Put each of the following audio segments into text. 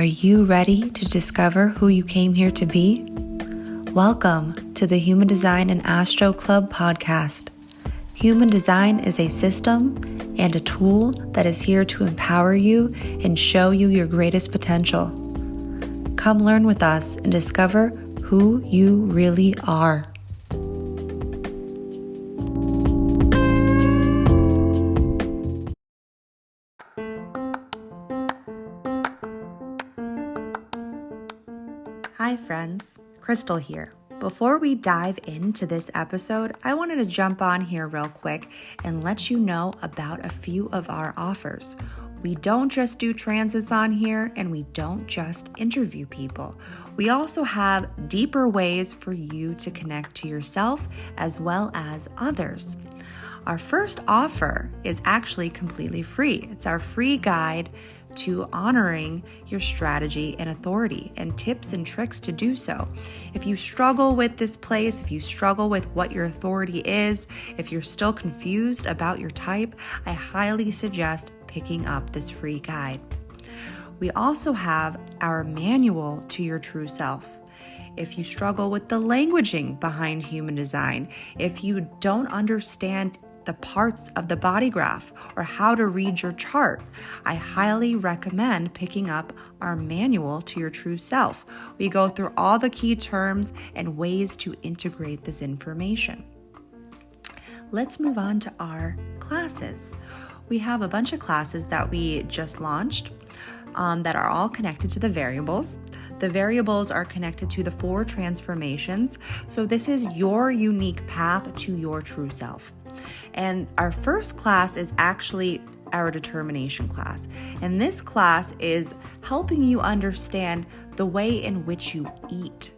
you ready to discover who you came here to be? Welcome to the Human Design and Astro Club podcast. Human Design is a system and a tool that is here to empower you and show you your greatest potential. Come learn with us and discover who you really are. Hi friends, Crystal here. Before we dive into this episode, I wanted to jump on here real quick and let you know about a few of our offers. We don't just do transits on here, and we don't just interview people. We also have deeper ways for you to connect to yourself as well as others. Our first offer is actually completely free. It's our free guide to honoring your strategy and authority and tips and tricks to do so. If you struggle with this place, if you struggle with what your authority is, if you're still confused about your type, I highly suggest picking up this free guide. We also have our manual to your true self. If you struggle with the languaging behind human design, if you don't understand the parts of the body graph or how to read your chart, I highly recommend picking up our manual to your true self. We go through all the key terms and ways to integrate this information. Let's move on to our classes. We have a bunch of classes that we just launched that are all connected to the variables. The variables are connected to the 4 transformations. So this is your unique path to your true self. And our first class is actually our determination class. And this class is helping you understand the way in which you eat.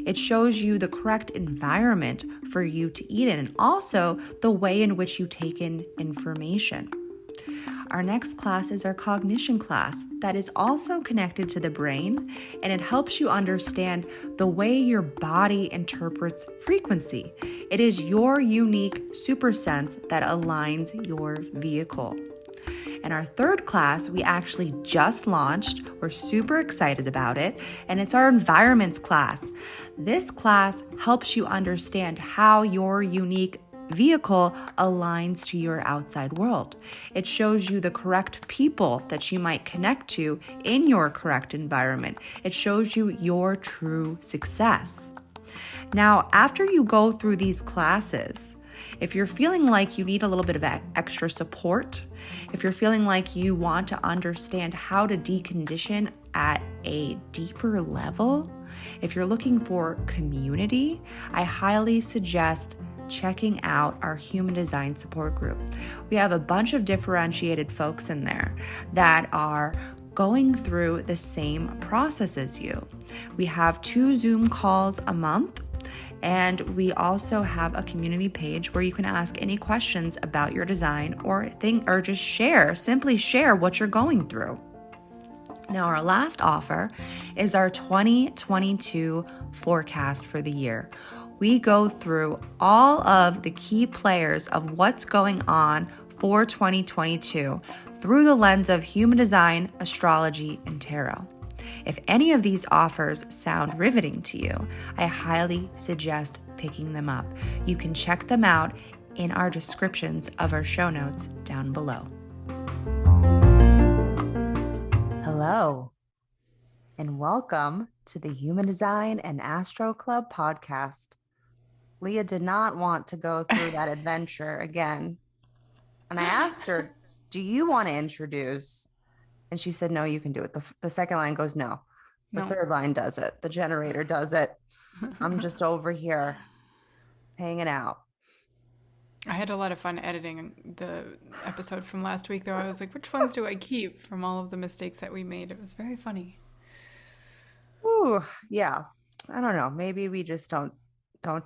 It shows you the correct environment for you to eat in, and also the way in which you take in information. Our next class is our cognition class that is also connected to the brain, and it helps you understand the way your body interprets frequency. It is your unique super sense that aligns your vehicle. And our third class, we actually just launched. We're super excited about it, and it's our environments class. This class helps you understand how your unique vehicle aligns to your outside world. It shows you the correct people that you might connect to in your correct environment. It shows you your true success. Now, after you go through these classes, if you're feeling like you need a little bit of extra support, if you're feeling like you want to understand how to decondition at a deeper level, if you're looking for community, I highly suggest checking out our human design support group. We have a bunch of differentiated folks in there that are going through the same process as you. We have 2 Zoom calls a month, and we also have a community page where you can ask any questions about your design or just simply share what you're going through. Now, our last offer is our 2022 forecast for the year. We go through all of the key players of what's going on for 2022 through the lens of human design, astrology, and tarot. If any of these offers sound riveting to you, I highly suggest picking them up. You can check them out in our descriptions of our show notes down below. Hello, and welcome to the Human Design and Astro Club podcast. Leah did not want to go through that adventure again. And I asked her, do you want to introduce? And she said, no, you can do it. The second line goes, no. The third line does it. The generator does it. I'm just over here hanging out. I had a lot of fun editing the episode from last week, though. I was like, which ones do I keep from all of the mistakes that we made? It was very funny. Ooh, yeah. I don't know. Maybe we just don't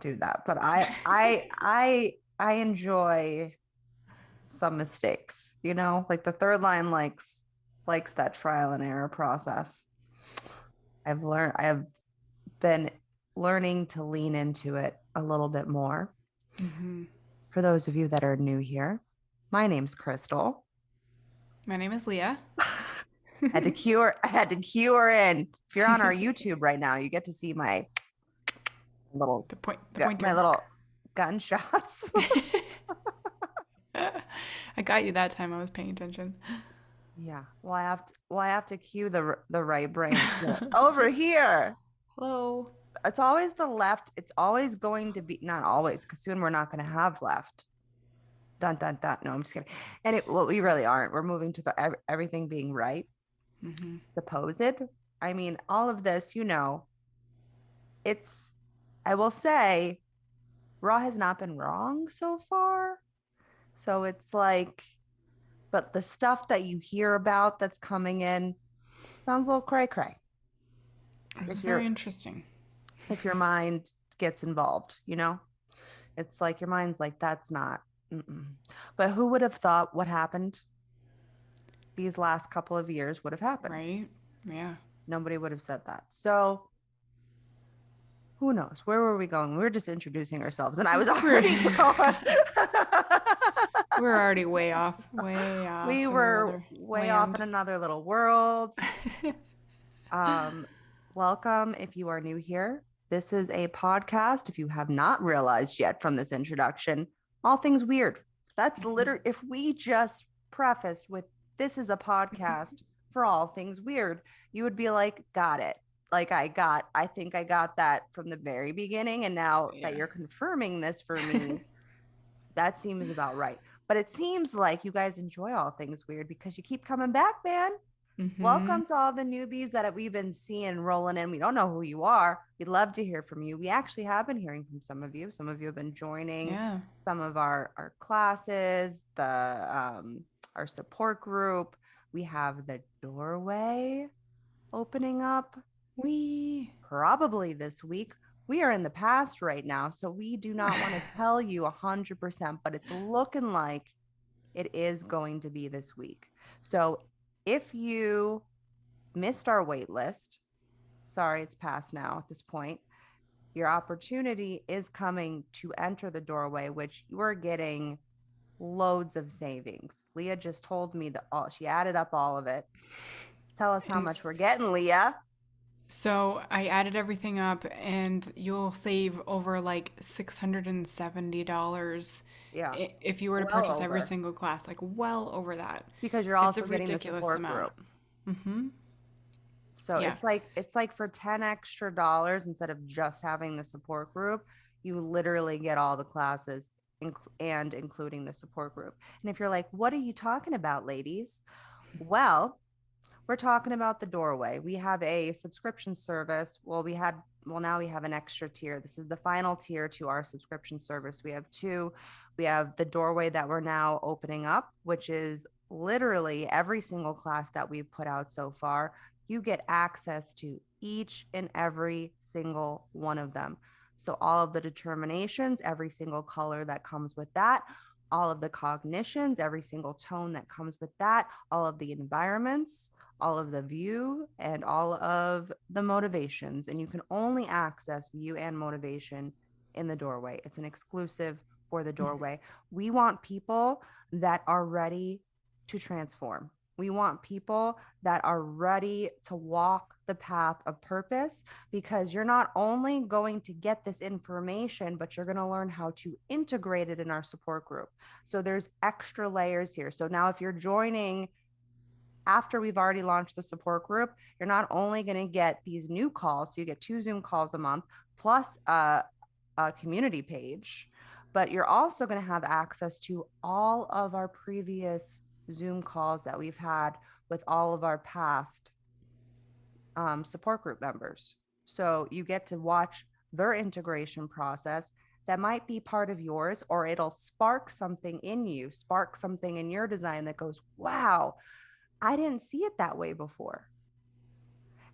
do that. But I enjoy some mistakes, like the third line likes that trial and error process. I have been learning to lean into it a little bit more. Mm-hmm. For those of you that are new here, my name's Crystal. My name is Leah. I had to cue her in. If you're on our YouTube right now, you get to see my little the pointer. my little gunshots. I got you that time. I was paying attention. Yeah. Well, I have to cue the right brain. Over here. Hello. It's always the left. It's always going to be, not always, because soon we're not going to have left. Dun dun dun. No, I'm just kidding. And well, we really aren't. We're moving to the everything being right. Mm-hmm. Supposed. I mean, all of this, it's. I will say, Raw has not been wrong so far. So it's like, but the stuff that you hear about that's coming in sounds a little cray cray. It's very interesting. If your mind gets involved, it's like your mind's like, that's not. Mm-mm. But who would have thought what happened these last couple of years would have happened? Right? Yeah. Nobody would have said that. So who knows? Where were we going? We were just introducing ourselves, and I was already going. We're already way off. Way off. We were way off in another little world. Welcome if you are new here. This is a podcast, if you have not realized yet from this introduction, all things weird. That's literally, if we just prefaced with this is a podcast for all things weird, you would be like, got it. Like I think I got that from the very beginning. And now that you're confirming this for me, that seems about right. But it seems like you guys enjoy all things weird because you keep coming back, man. Mm-hmm. Welcome to all the newbies that we've been seeing rolling in. We don't know who you are. We'd love to hear from you. We actually have been hearing from some of you. Some of you have been joining some of our classes, our support group. We have the doorway opening up. Probably this week. We are in the past right now, so we do not want to tell you 100%, but it's looking like it is going to be this week. So if you missed our wait list, sorry, it's past now at this point, your opportunity is coming to enter the doorway, which you are getting loads of savings. Leah just told me that she added up all of it. Tell us how much we're getting, Leah. So I added everything up, and you'll save over like $670. Yeah. If you were to purchase every single class, like well over that. Because you're also getting the support group. Mm-hmm. So it's like for $10 extra instead of just having the support group, you literally get all the classes and including the support group. And if you're like, what are you talking about, ladies? Well, we're talking about the doorway. We have a subscription service. Now we have an extra tier. This is the final tier to our subscription service. We have two. We have the doorway that we're now opening up, which is literally every single class that we've put out so far. You get access to each and every single one of them. So all of the determinations, every single color that comes with that, all of the cognitions, every single tone that comes with that, all of the environments, all of the view, and all of the motivations. And you can only access view and motivation in the doorway. It's an exclusive for the doorway. We want people that are ready to transform. We want people that are ready to walk the path of purpose, because you're not only going to get this information, but you're going to learn how to integrate it in our support group. So there's extra layers here. So now if you're joining after we've already launched the support group, you're not only going to get these new calls, so you get 2 Zoom calls a month, plus a community page, but you're also going to have access to all of our previous Zoom calls that we've had with all of our past support group members. So you get to watch their integration process that might be part of yours, or it'll spark something in you, spark something in your design that goes, wow, I didn't see it that way before.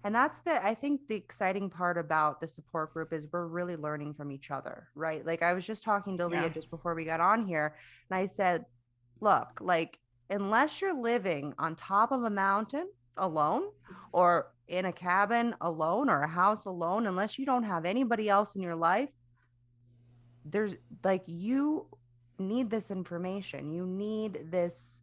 And that's I think the exciting part about the support group is we're really learning from each other, right? Like I was just talking to Leah just before we got on here, and I said, look, like, unless you're living on top of a mountain alone, or in a cabin alone, or a house alone, unless you don't have anybody else in your life, there's like, you need this information. You need this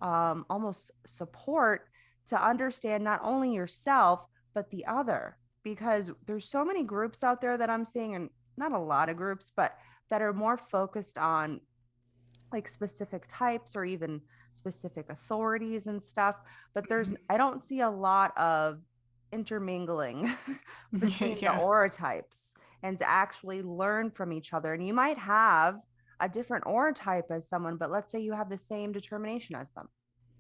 almost support to understand not only yourself, but the other. Because there's so many groups out there that I'm seeing, and not a lot of groups, but that are more focused on like specific types or even specific authorities and stuff. But I don't see a lot of intermingling between the Yeah. aura types and to actually learn from each other. And you might have a different aura type as someone, but let's say you have the same determination as them,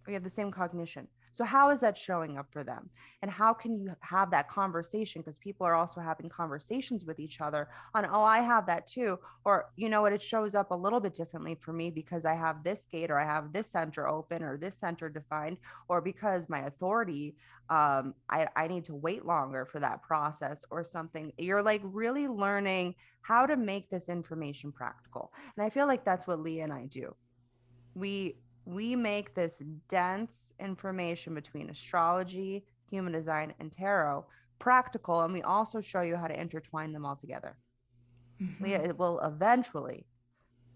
or you have the same cognition. So how is that showing up for them? And how can you have that conversation? Because people are also having conversations with each other on, oh, I have that too. Or, you know what, it shows up a little bit differently for me because I have this gate, or I have this center open, or this center defined, or because my authority, I need to wait longer for that process or something. You're like really learning how to make this information practical. And I feel like that's what Leah and I do. We make this dense information between astrology, human design, and tarot practical, and we also show you how to intertwine them all together. Leah, it will eventually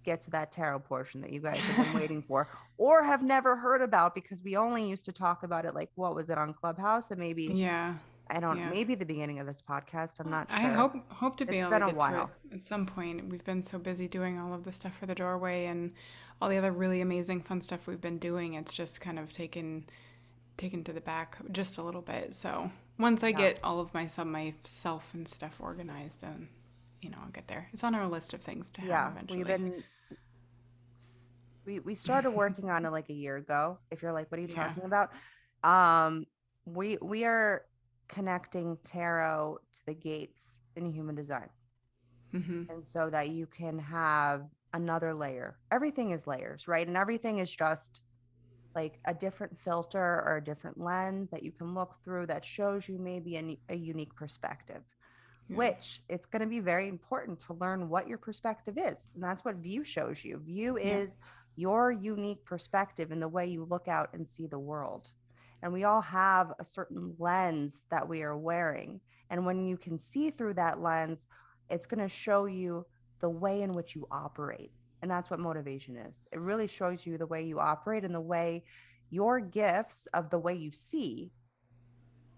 get to that tarot portion that you guys have been waiting for or have never heard about, because we only used to talk about it, like, what was it, on Clubhouse, and maybe, Yeah. I don't, Yeah. maybe the beginning of this podcast, I'm not I sure. hope to be It's able been to a get to it while. at some point. We've been so busy doing all of the stuff for the doorway and all the other really amazing fun stuff we've been doing. It's just kind of taken to the back just a little bit. So once I Yeah. get all of myself and stuff organized, then I'll get there. It's on our list of things to have Yeah, we've eventually. been we started working on it like a year ago. If you're like, what are you Yeah. talking about? Um, we are connecting tarot to the gates in human design, Mm-hmm. and so that you can have another layer. Everything is layers, right? And everything is just like a different filter or a different lens that you can look through that shows you maybe a unique perspective, Yeah. which it's going to be very important to learn what your perspective is. And that's what view shows you. View Yeah. is your unique perspective in the way you look out and see the world. And we all have a certain lens that we are wearing. And when you can see through that lens, it's going to show you the way in which you operate. And that's what motivation is. It really shows you the way you operate and the way your gifts of the way you see,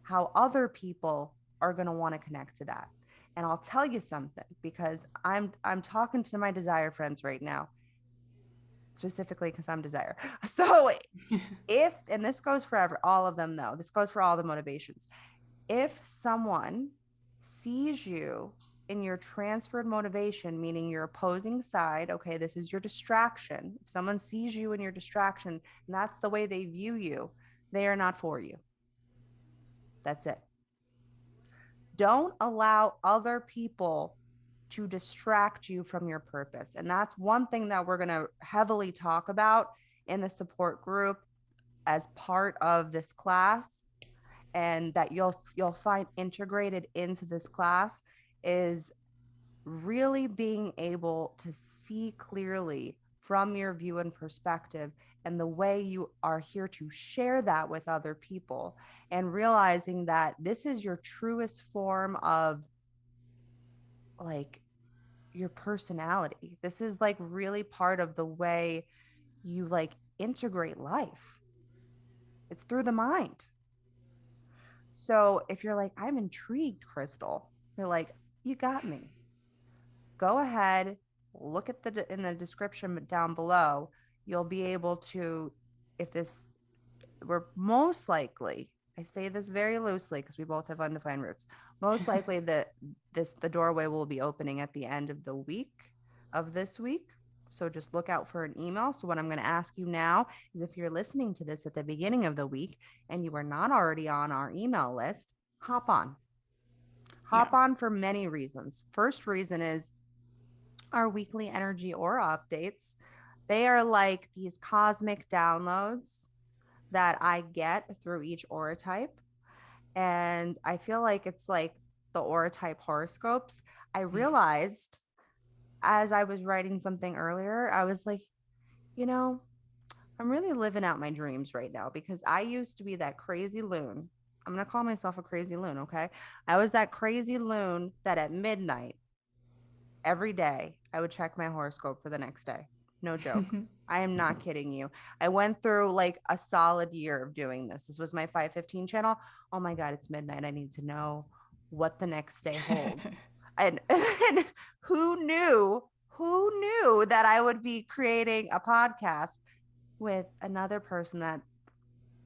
how other people are going to want to connect to that. And I'll tell you something, because I'm talking to my desire friends right now, specifically because I'm desire. So if, and this goes for all of them though, this goes for all the motivations. If someone sees you in your transferred motivation, meaning your opposing side, okay, this is your distraction. If someone sees you in your distraction and that's the way they view you, they are not for you. That's it. Don't allow other people to distract you from your purpose. And that's one thing that we're going to heavily talk about in the support group as part of this class, and that you'll find integrated into this class, is really being able to see clearly from your view and perspective, and the way you are here to share that with other people, and realizing that this is your truest form of like your personality. This is like really part of the way you like integrate life. It's through the mind. So if you're like, I'm intrigued, Crystal, you're like, you got me. Go ahead, look at the in the description down below. You'll be able to, if this, we're most likely, I say this very loosely because we both have undefined roots, most likely that the doorway will be opening at the end of the week of this week. So just look out for an email. So what I'm going to ask you now is, if you're listening to this at the beginning of the week and you are not already on our email list, hop on. Yeah. Hop on for many reasons. First reason is our weekly energy aura updates. They are like these cosmic downloads that I get through each aura type. And I feel like it's like the aura type horoscopes. I realized as I was writing something earlier, I was like, you know, I'm really living out my dreams right now, because I used to be that crazy loon. I'm going to call myself a crazy loon, okay? I was that crazy loon that at midnight every day I would check my horoscope for the next day. No joke. I am not kidding you. I went through like a solid year of doing this. This was my 515 channel. Oh my God, it's midnight. I need to know what the next day holds. And who knew that I would be creating a podcast with another person that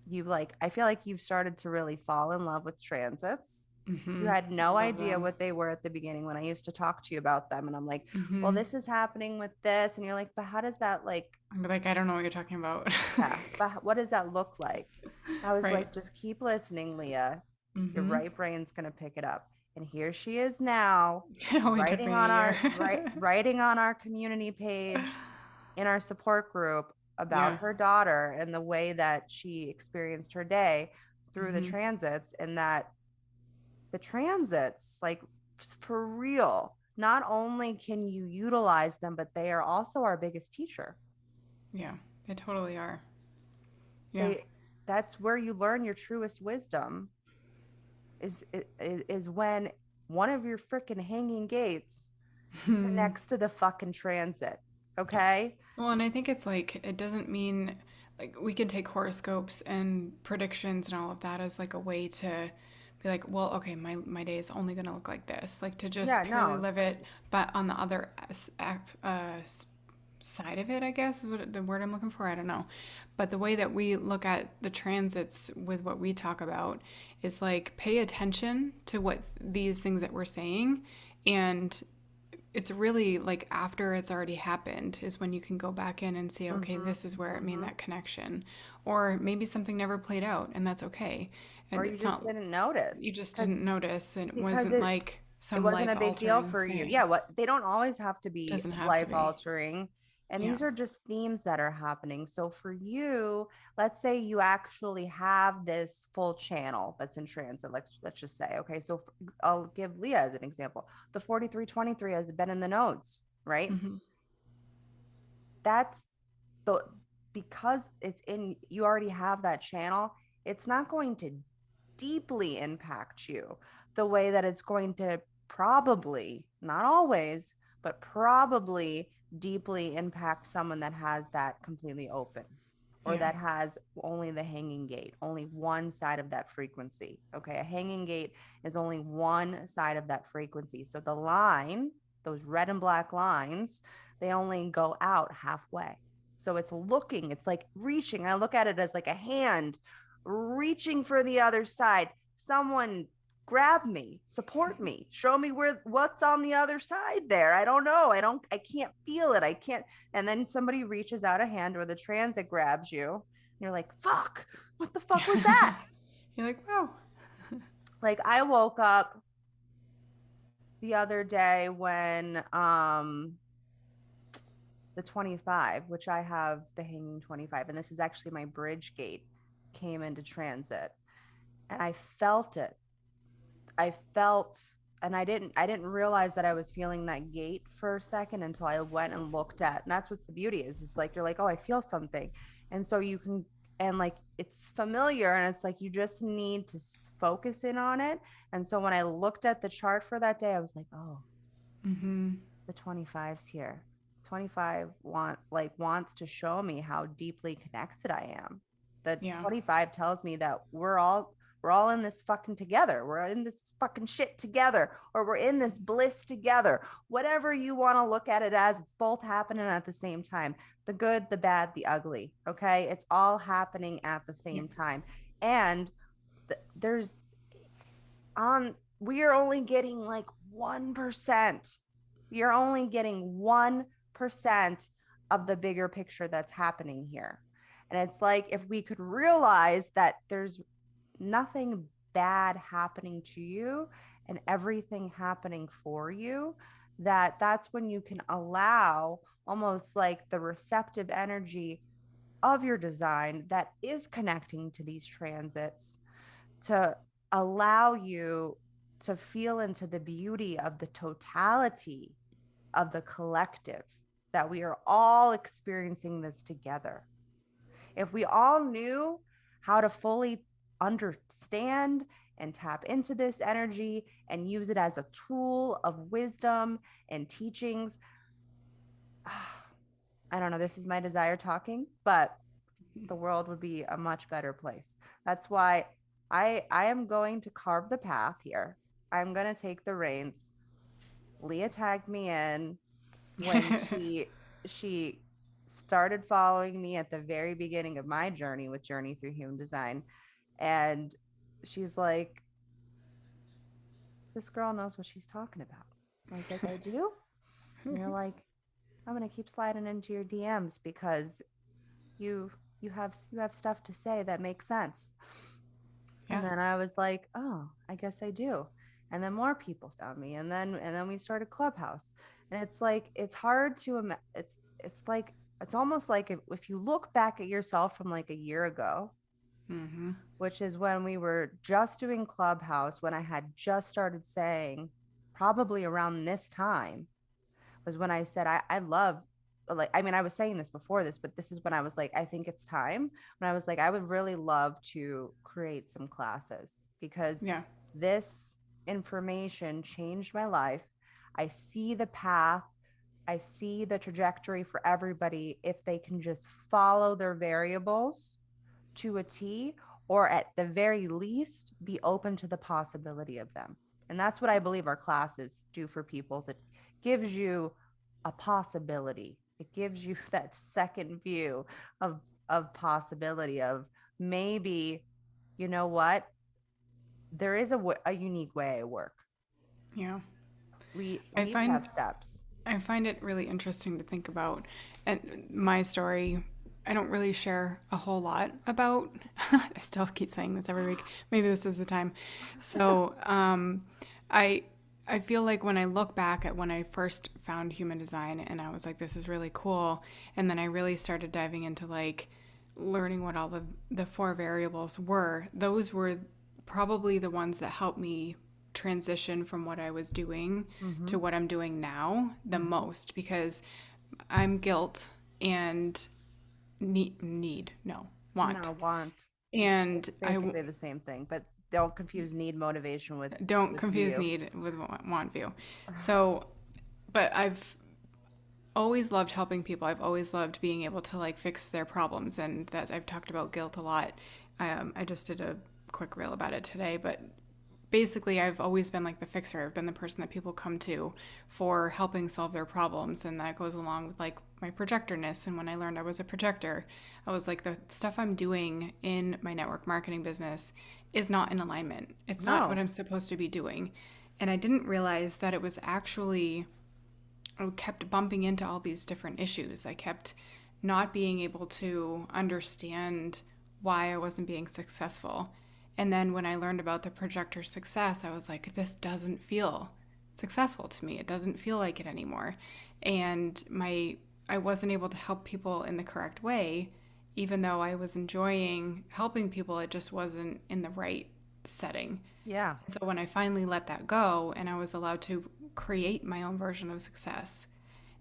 you like? I feel like you've started to really fall in love with transits. You had I no love idea them. what they were at the beginning when I used to talk to you about them. And I'm like, well, Mm-hmm. this is happening with this. And you're like, but how does that like, I'm like, I don't know what you're talking about. yeah, but what does that look like? I was Right. like, just keep listening, Leah. Your Mm-hmm. right brain's gonna pick it up. And here she is now, It only took me a year. writing on our community page in our support group about Yeah. her daughter and the way that she experienced her day through the Mm-hmm. transits, and that the transits, like for real, not only can you utilize them, but they are also our biggest teacher. Yeah. They totally are. Yeah. They That's where you learn your truest wisdom is when one of your freaking hanging gates connects to the fucking transit. Okay? Well, and I think it's like it doesn't mean like we can take horoscopes and predictions and all of that as like a way to be like, well, okay, my day is only going to look like this, like to just Yeah, purely no. live it. But on the other side of it, I guess is what the word I'm looking for. I don't know. But the way that we look at the transits with what we talk about is like pay attention to what these things that we're saying, and it's really like after it's already happened is when you can go back in and see, okay, Mm-hmm, this is where it made mm-hmm. that connection. Or maybe something never played out and that's okay. Or And you it's just not, didn't you notice just because didn't notice and it because wasn't like it some wasn't a life big deal altering for you. thing. Yeah, what they don't always have to be Doesn't have to life be. altering. And Yeah. these are just themes that are happening. So for you, let's say you actually have this full channel that's in transit. Like let's just say, okay, so I'll give Leah as an example. The 4323 has been in the nodes, right? Mm-hmm. That's the because it's in you already have that channel, it's not going to deeply impact you the way that it's going to probably, not always, but probably deeply impact someone that has that completely open or Yeah. that has only the hanging gate, only one side of that frequency. Okay. A hanging gate is only one side of that frequency. So the line, those red and black lines, they only go out halfway. So it's looking, it's like reaching. I look at it as like a hand reaching for the other side. Someone grab me, support me, show me what's on the other side there. I don't know. I can't feel it. I can't. And then somebody reaches out a hand or the transit grabs you. And you're like, fuck, what the fuck was that? You're like, wow. Like I woke up the other day when the 25, which I have the hanging 25, and this is actually my bridge gate, came into transit. And I felt it. I felt and I didn't realize that I was feeling that gate for a second until I went and looked at. And that's what's the beauty is. It's like you're like, oh, I feel something. And so you can and like it's familiar and it's like you just need to focus in on it. And so when I looked at the chart for that day, I was like, oh, Mm-hmm. the 25's here. 25 wants to show me how deeply connected I am. The Yeah. 25 tells me that we're all in this fucking together. We're in this fucking shit together, or we're in this bliss together. Whatever you want to look at it as, it's both happening at the same time. The good, the bad, the ugly. Okay? It's all happening at the Yeah. same time. And there's on we are only getting like 1%. You're only getting 1% of the bigger picture that's happening here. And it's like if we could realize that there's nothing bad happening to you and everything happening for you, that's when you can allow almost like the receptive energy of your design that is connecting to these transits to allow you to feel into the beauty of the totality of the collective, that we are all experiencing this together. If we all knew how to fully understand and tap into this energy and use it as a tool of wisdom and teachings, I don't know, this is my desire talking, but the world would be a much better place. That's why I am going to carve the path here. I'm going to take the reins. Leah tagged me in when she started following me at the very beginning of my journey with Journey Through Human Design, and she's like, this girl knows what she's talking about. I was like, I do. And you're like, I'm going to keep sliding into your DMs because you you have stuff to say that makes sense. And Yeah. then I was like, oh, I guess I do. And then more people found me, and then we started Clubhouse. And it's like it's hard to it's like it's almost like if you look back at yourself from like a year ago, Mm-hmm. which is when we were just doing Clubhouse, when I had just started saying, probably around this time was when I said I love, like, I mean, I was saying this before this, but this is when I was like, I think it's time. When I was like, I would really love to create some classes because Yeah. this information changed my life. I see the path. I see the trajectory for everybody if they can just follow their variables to a T, or at the very least, be open to the possibility of them. And that's what I believe our classes do for people. It gives you a possibility. It gives you that second view of possibility of maybe, you know what? There is a unique way I work. Yeah. We I each find have steps. I find it really interesting to think about. And my story, I don't really share a whole lot about. I still keep saying this every week. Maybe this is the time. So, I I feel like when I look back at when I first found human design and I was like, this is really cool. And then I really started diving into like learning what all the four variables were. Those were probably the ones that helped me transition from what I was doing Mm-hmm. to what I'm doing now the Mm-hmm. most because I'm guilt and no, want. No, want. And It's basically the same thing, but don't confuse need motivation don't with confuse view. need with want view. So, but I've always loved helping people. I've always loved being able to like fix their problems, and that I've talked about guilt a lot. I just did a quick reel about it today, but basically I've always been like the fixer. I've been the person that people come to for helping solve their problems, and that goes along with like my projectorness. And when I learned I was a projector, I was like, the stuff I'm doing in my network marketing business is not in alignment. It's not what No. I'm supposed to be doing. And I didn't realize that it was actually, I kept bumping into all these different issues. I kept not being able to understand why I wasn't being successful. And then when I learned about the projector success, I was like, this doesn't feel successful to me. It doesn't feel like it anymore. And I wasn't able to help people in the correct way, even though I was enjoying helping people, it just wasn't in the right setting. Yeah. So when I finally let that go and I was allowed to create my own version of success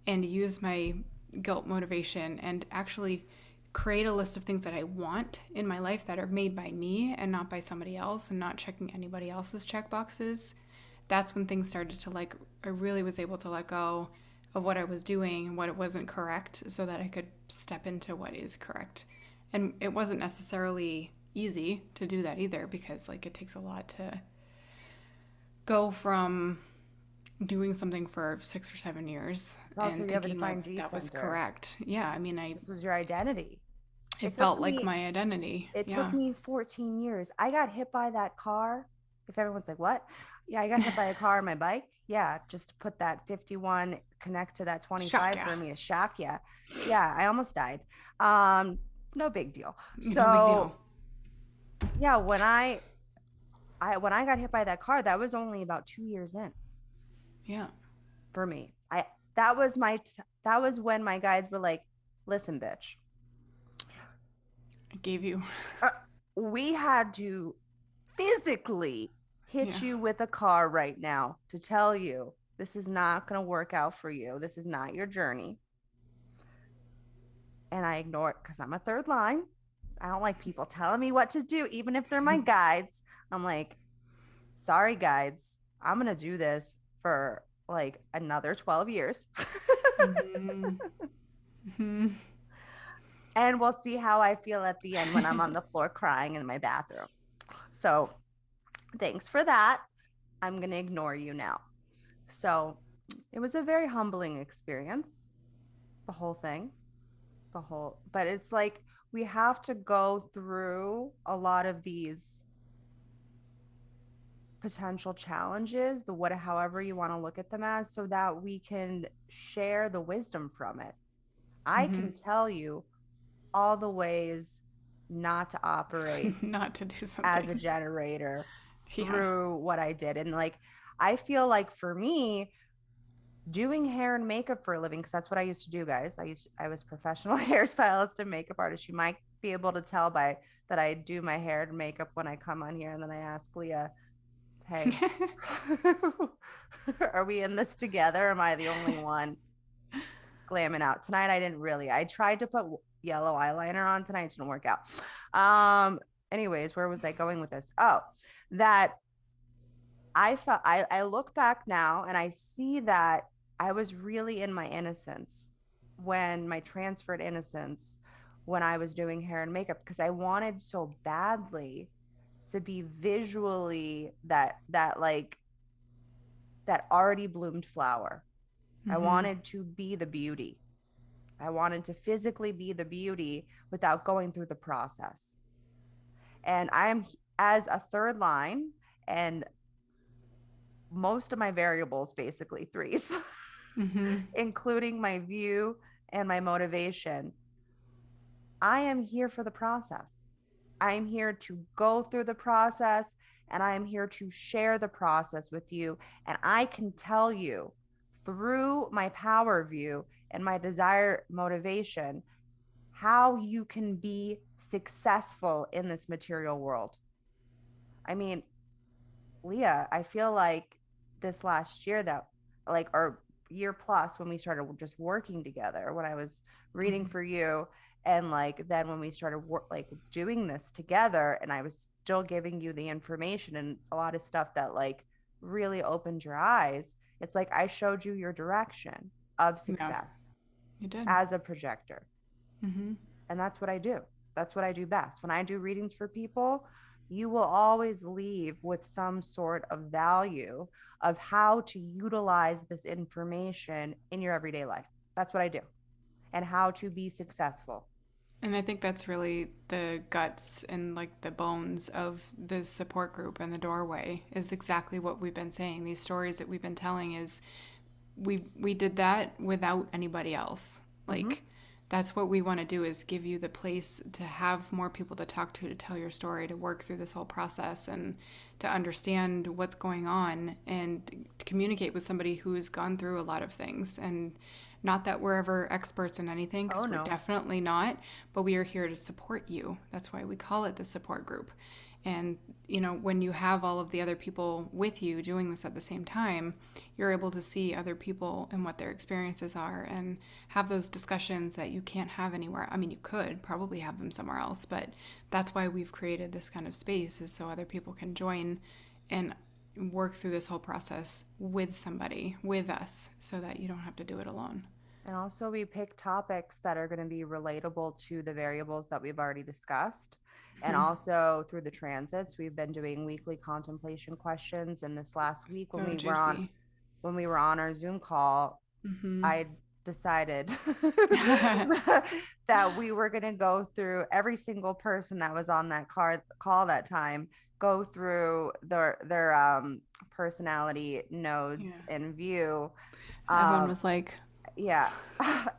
and use my guilt motivation and actually create a list of things that I want in my life that are made by me and not by somebody else and not checking anybody else's check boxes, that's when things started to like, I really was able to let go of what I was doing and what it wasn't correct so that I could step into what is correct. And it wasn't necessarily easy to do that either because like it takes a lot to go from doing something for 6 or 7 years Also, and you have a thinking like defined G that was center. correct. Yeah, I mean, This was your identity. it It took felt like me my identity. it took Yeah. me 14 years. I got hit by that car. If everyone's like, what? Yeah, I got hit by a car on my bike. Yeah, just to put that 51 connect to that Shock, 25 yeah. for me to shock you. Yeah, I almost died. Um, no big deal. No big deal. So yeah, when I got hit by that car, that was only about 2 years in Yeah. for me. That was when my guides were like, listen, bitch, I gave you. uh, we had to physically hit Yeah. you with a car right now to tell you this is not going to work out for you. This is not your journey. And I ignore it because I'm a third line. I don't like people telling me what to do, even if they're my guides. I'm like, sorry, guides, I'm going to do this for like another 12 years. Mm-hmm. Hmm. And we'll see how I feel at the end when I'm on the floor crying in my bathroom. So thanks for that. I'm going to ignore you now. So it was a very humbling experience, the whole thing, but it's like we have to go through a lot of these potential challenges, the what, however you want to look at them as, so that we can share the wisdom from it. I Hmm. can tell you all the ways not to operate Not to do as a something. generator Yeah. through what I did. And like, I feel like for me, doing hair and makeup for a living, because that's what I used to do, guys. I was professional hairstylist and makeup artist. You might be able to tell by that I do my hair and makeup when I come on here, and then I ask Leah, "Hey, are we in this together? Am I the only one glamming out tonight?" I didn't really. I tried to put yellow eyeliner on tonight. It didn't work out. Um. Anyways, where was I going with this? Oh, that I felt I look back now and I see that I was really in my innocence when my transferred innocence when I was doing hair and makeup because I wanted so badly to be visually that already bloomed flower. I Hmm. wanted to be the beauty. I wanted to physically be the beauty without going through the process. And I'm as a third line and most of my variables basically threes, Hmm. including my view and my motivation. I am here for the process. I am here to go through the process and I am here to share the process with you. And I can tell you through my power view and my desire motivation how you can be successful in this material world. I mean, Leah, I feel like this last year that like or year plus when we started just working together, when I was reading Hmm. for you and like then when we started like doing this together and I was still giving you the information and a lot of stuff that like really opened your eyes. It's like I showed you your direction of Yeah, success you did. as a projector. Hmm. And that's what I do. That's what I do best. When I do readings for people, you will always leave with some sort of value of how to utilize this information in your everyday life. That's what I do and how to be successful. And I think that's really the guts and like the bones of the support group and the doorway is exactly what we've been saying. These stories that we've been telling is we did that without anybody else. Mm-hmm. Like that's what we want to do is give you the place to have more people to talk to tell your story, to work through this whole process and to understand what's going on and to communicate with somebody who's gone through a lot of things. And not that we're ever experts in anything Oh, because we're no. definitely not, but we are here to support you. That's why we call it the support group. And, when you have all of the other people with you doing this at the same time, you're able to see other people and what their experiences are and have those discussions that you can't have anywhere. I mean, you could probably have them somewhere else, but that's why we've created this kind of space is so other people can join and work through this whole process with somebody, with us, so that you don't have to do it alone. And also, we pick topics that are going to be relatable to the variables that we've already discussed. And also, through the transits, we've been doing weekly contemplation questions. And this last week, So juicy. when we were on our Zoom call, Mm-hmm. I decided that we were going to go through every single person that was on that call that time, go through their personality Yeah. nodes and view. Everyone Um, was like, yeah,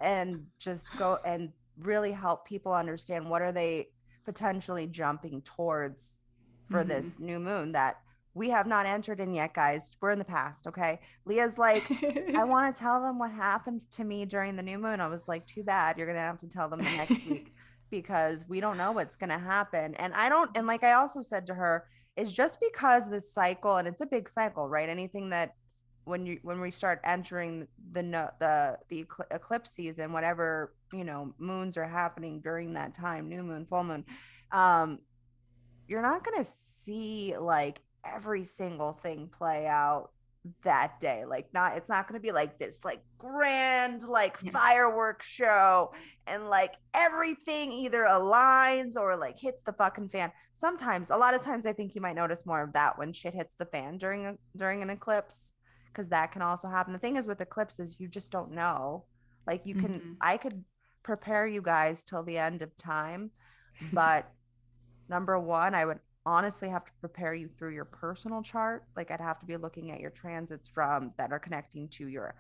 and just go and really help people understand what are they potentially jumping towards for mm-hmm. this new moon that we have not entered in yet, guys. We're in the past. Okay, Leah's like, I want to tell them what happened to me during the new moon. I was like, too bad, you're gonna have to tell them the next week because we don't know what's gonna happen. And I don't, and like I also said to her, it's just because this cycle, and it's a big cycle, right? Anything that when we start entering the eclipse season, whatever moons are happening during that time, new moon, full moon, um, you're not gonna see like every single thing play out that day. Like, not, it's not going to be like this like grand like Yeah. fireworks show and like everything either aligns or like hits the fucking fan. Sometimes, a lot of times, I think you might notice more of that when shit hits the fan during an eclipse, because that can also happen. The thing is with eclipses, you just don't know. Like, you can, Mm-hmm. I could prepare you guys till the end of time, but number one, I would honestly have to prepare you through your personal chart. Like, I'd have to be looking at your transits from that are connecting to your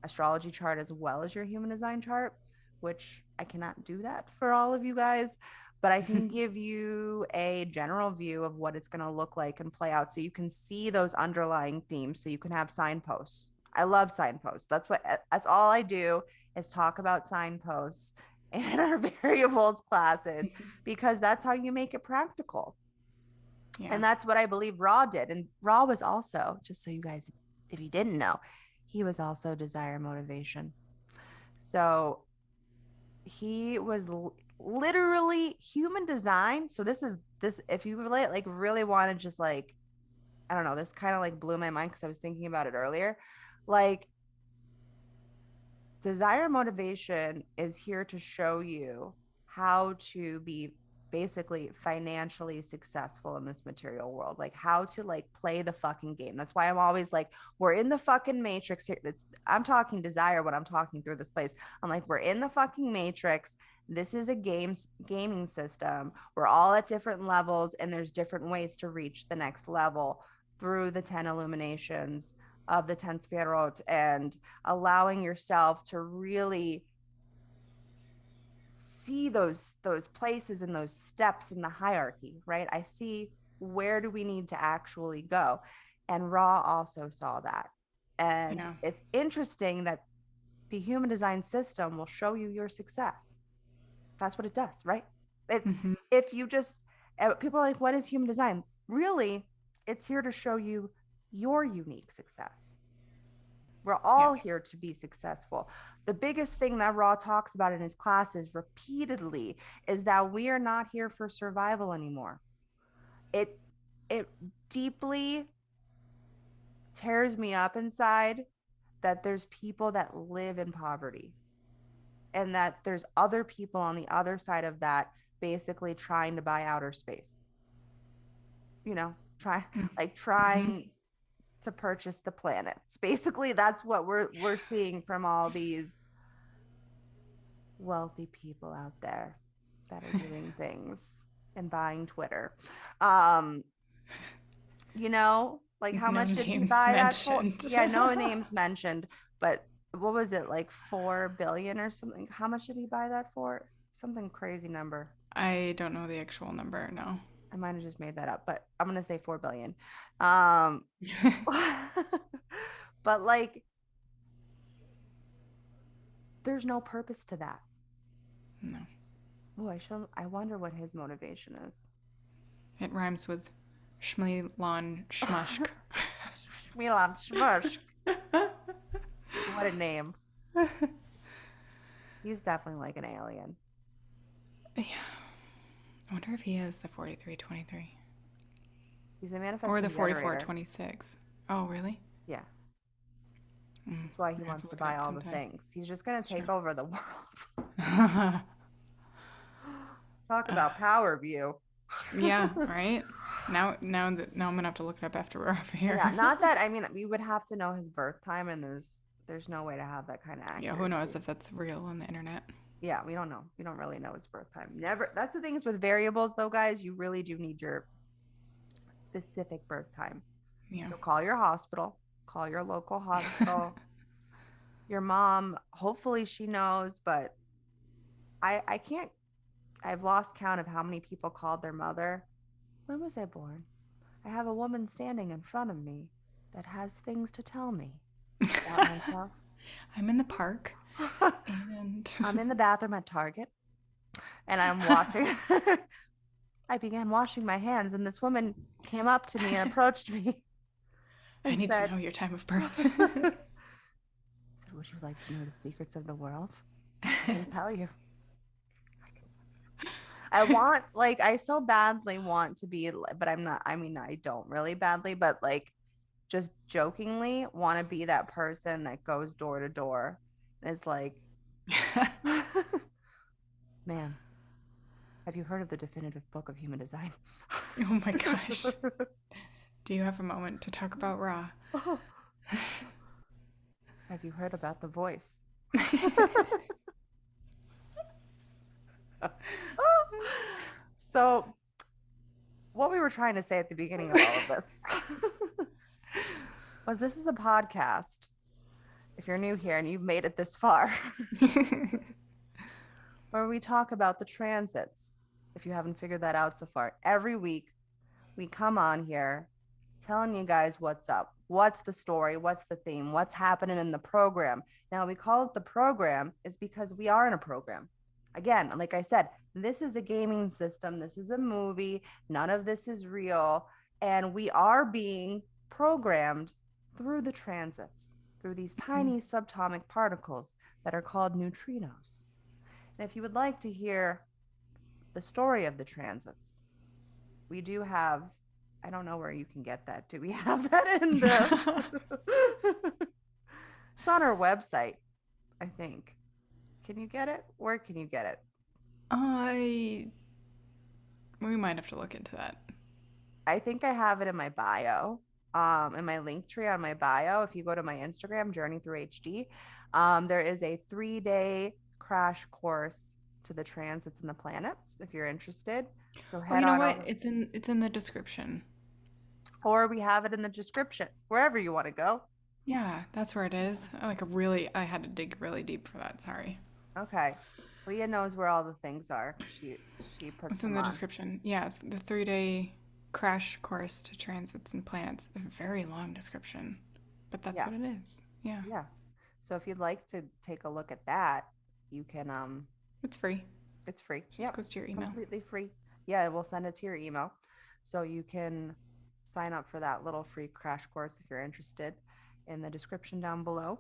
astrology chart as well as your human design chart, which I cannot do that for all of you guys, but I can give you a general view of what it's going to look like and play out so you can see those underlying themes, so you can have signposts. I love signposts. That's all I do, is talk about signposts in our variables classes, because that's how you make it practical. Yeah. And that's what I believe Ra did. And Ra was also, just so you guys, if you didn't know, he was also desire motivation. So he was literally human design. So this, if you really like really want to just like, I don't know, this kind of like blew my mind because I was thinking about it earlier. Like, desire motivation is here to show you how to be basically financially successful in this material world, like how to like play the fucking game. That's why I'm always like, we're in the fucking matrix here. I'm talking desire when I'm talking through this place. I'm like, we're in the fucking matrix. This is a gaming system. We're all at different levels, and there's different ways to reach the next level through the 10 illuminations of the 10 Sferot, and allowing yourself to really see those places and those steps in the hierarchy, right? I see, where do we need to actually go? And Ra also saw that. And Yeah. it's interesting that the human design system will show you your success. That's what it does, right? If Mm-hmm. if you just, people are like, what is human design? Really, it's here to show you your unique success. We're Yeah. all here to be successful. The biggest thing that Ra talks about in his classes repeatedly is that we are not here for survival anymore. It deeply tears me up inside that there's people that live in poverty, and that there's other people on the other side of that basically trying to buy outer space. You know, Mm-hmm. trying to purchase the planets. Basically, that's what we're seeing from all these wealthy people out there that are doing things and buying Twitter. Um, like, how No much did he names buy that for? mentioned. Yeah, no names mentioned, but what was it, like 4 billion or something? How much did he buy that for? Something crazy number. I don't know the actual number, no. I might have just made that up, but I'm gonna say 4 billion. Um, but like, there's no purpose to that. No. Oh, I wonder what his motivation is. It rhymes with Shmlilon Shmushk. Milan Shmushk. What a name. He's definitely like an alien. Yeah. I wonder if he is the 4323 He's a or manifesting the generator. 4426. Oh, really? Yeah. Mm, That's why he I have to wants to look it buy up all the sometime. things. He's just going to It's true. take over the world. Talk about power view. Yeah, right? Now I'm gonna have to look it up after we're off here. Yeah, not that, I mean, we would have to know his birth time, and there's no way to have that kind of Yeah, who knows accuracy. if that's real on the internet. Yeah, we don't know. We don't really know his birth time. Never. That's the thing is with variables though, guys, you really do need your specific birth time. Yeah. So call your hospital, call your local hospital. Your mom, hopefully she knows, but I can't, I've lost count of how many people called their mother. When was I born? I have a woman standing in front of me that has things to tell me about myself. I'm in the park and I'm in the bathroom at Target, and I'm washing. I began washing my hands, and this woman came up to me and approached me I and need to said, know your time of birth. would you like to know the secrets of the world? I can tell you. I want, like, I so badly want to be, but I'm not, I mean, I don't really badly, but like, just jokingly want to be that person that goes door to door and is like, ma'am, have you heard of the definitive book of human design? Oh my gosh. Do you have a moment to talk about Ra? Have you heard about the voice? So, what we were trying to say at the beginning of all of this was this is a podcast. If you're new here and you've made it this far, where we talk about the transits. If you haven't figured that out so far, every week we come on here telling you guys what's up, what's the story, what's the theme, what's happening in the program. Now, we call it the program is because we are in a program. Again, like I said, this is a gaming system, this is a movie, none of this is real, and we are being programmed through the transits, through these tiny subatomic particles that are called neutrinos. And if you would like to hear the story of the transits, we do have, I don't know where you can get that. Do we have that in the it's on our website, I think. Can you get it? Where can you get it? We might have to look into that. I think I have it in my bio, in my link tree on my bio. If you go to my Instagram, Journey Through HD, there is a 3-day crash course to the transits and the planets if you're interested. So head you know on what? over. It's in the description. Or we have it in the description, wherever you want to go. Yeah, that's where it is. I had to dig really deep for that. Sorry. Okay. Leah knows where all the things are. She puts It's in them the on. description. Yes, the 3-day crash course to transits and planets. A very long description, but that's what it is. Yeah. Yeah. So if you'd like to take a look at that, you can It's free. it's free. Just goes to your email. Completely free. Yeah, we'll send it to your email. So you can sign up for that little free crash course if you're interested in the description down below.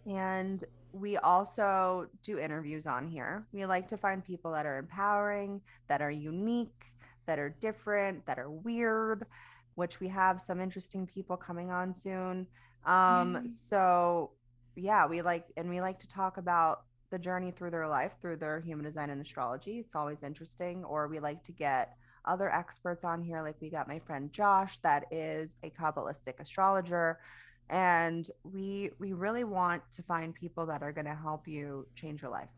And we also do interviews on here. We like to find people that are empowering, that are unique, that are different, that are weird, which we have some interesting people coming on soon. So yeah, we like to talk about the journey through their life, through their human design and astrology. It's always interesting. Or we like to get other experts on here. Like we got my friend Josh, that is a Kabbalistic astrologer. And we really want to find people that are going to help you change your life.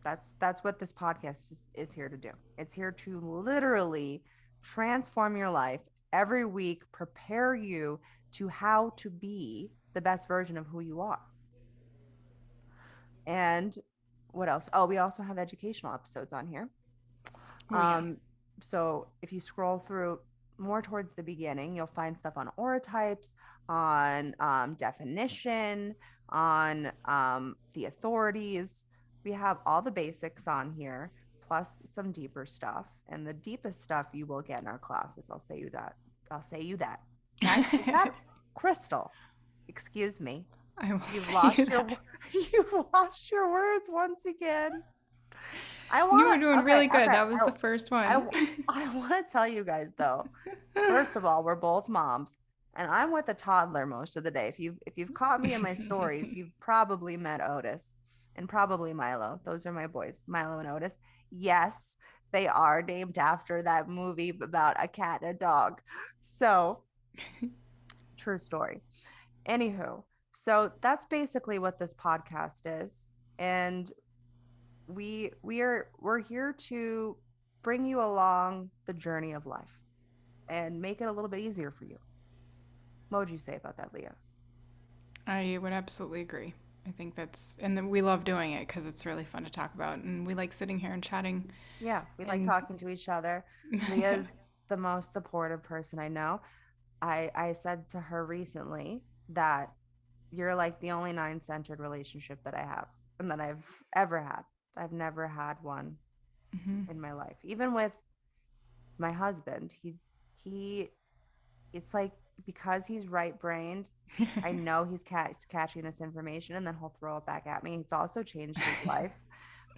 That's what this podcast is here to do. It's here to literally transform your life every week, prepare you to how to be the best version of who you are. And what else? Oh, we also have educational episodes on here. So if you scroll through more towards the beginning, you'll find stuff on aura types, on definition, on the authorities. We have all the basics on here, plus some deeper stuff. And the deepest stuff you will get in our classes. I'll say you that. That Crystal, excuse me. You've lost your words once again. You were doing really good. That was the first one. I want to tell you guys though. First of all, we're both moms, and I'm with a toddler most of the day. If you've caught me in my stories, you've probably met Otis and probably Milo. Those are my boys, Milo and Otis. Yes, they are named after that movie about a cat and a dog. So, true story. Anywho, so that's basically what this podcast is, and we're here to bring you along the journey of life and make it a little bit easier for you. What would you say about that, Leah? I would absolutely agree. I think and we love doing it because it's really fun to talk about, and we like sitting here and chatting. Yeah, we like talking to each other. Leah's the most supportive person I know. I said to her recently that you're like the only 9-centered relationship that I have and that I've ever had. I've never had one in my life. Even with my husband, he it's like, because he's right-brained, I know he's catching this information and then he'll throw it back at me. It's also changed his life,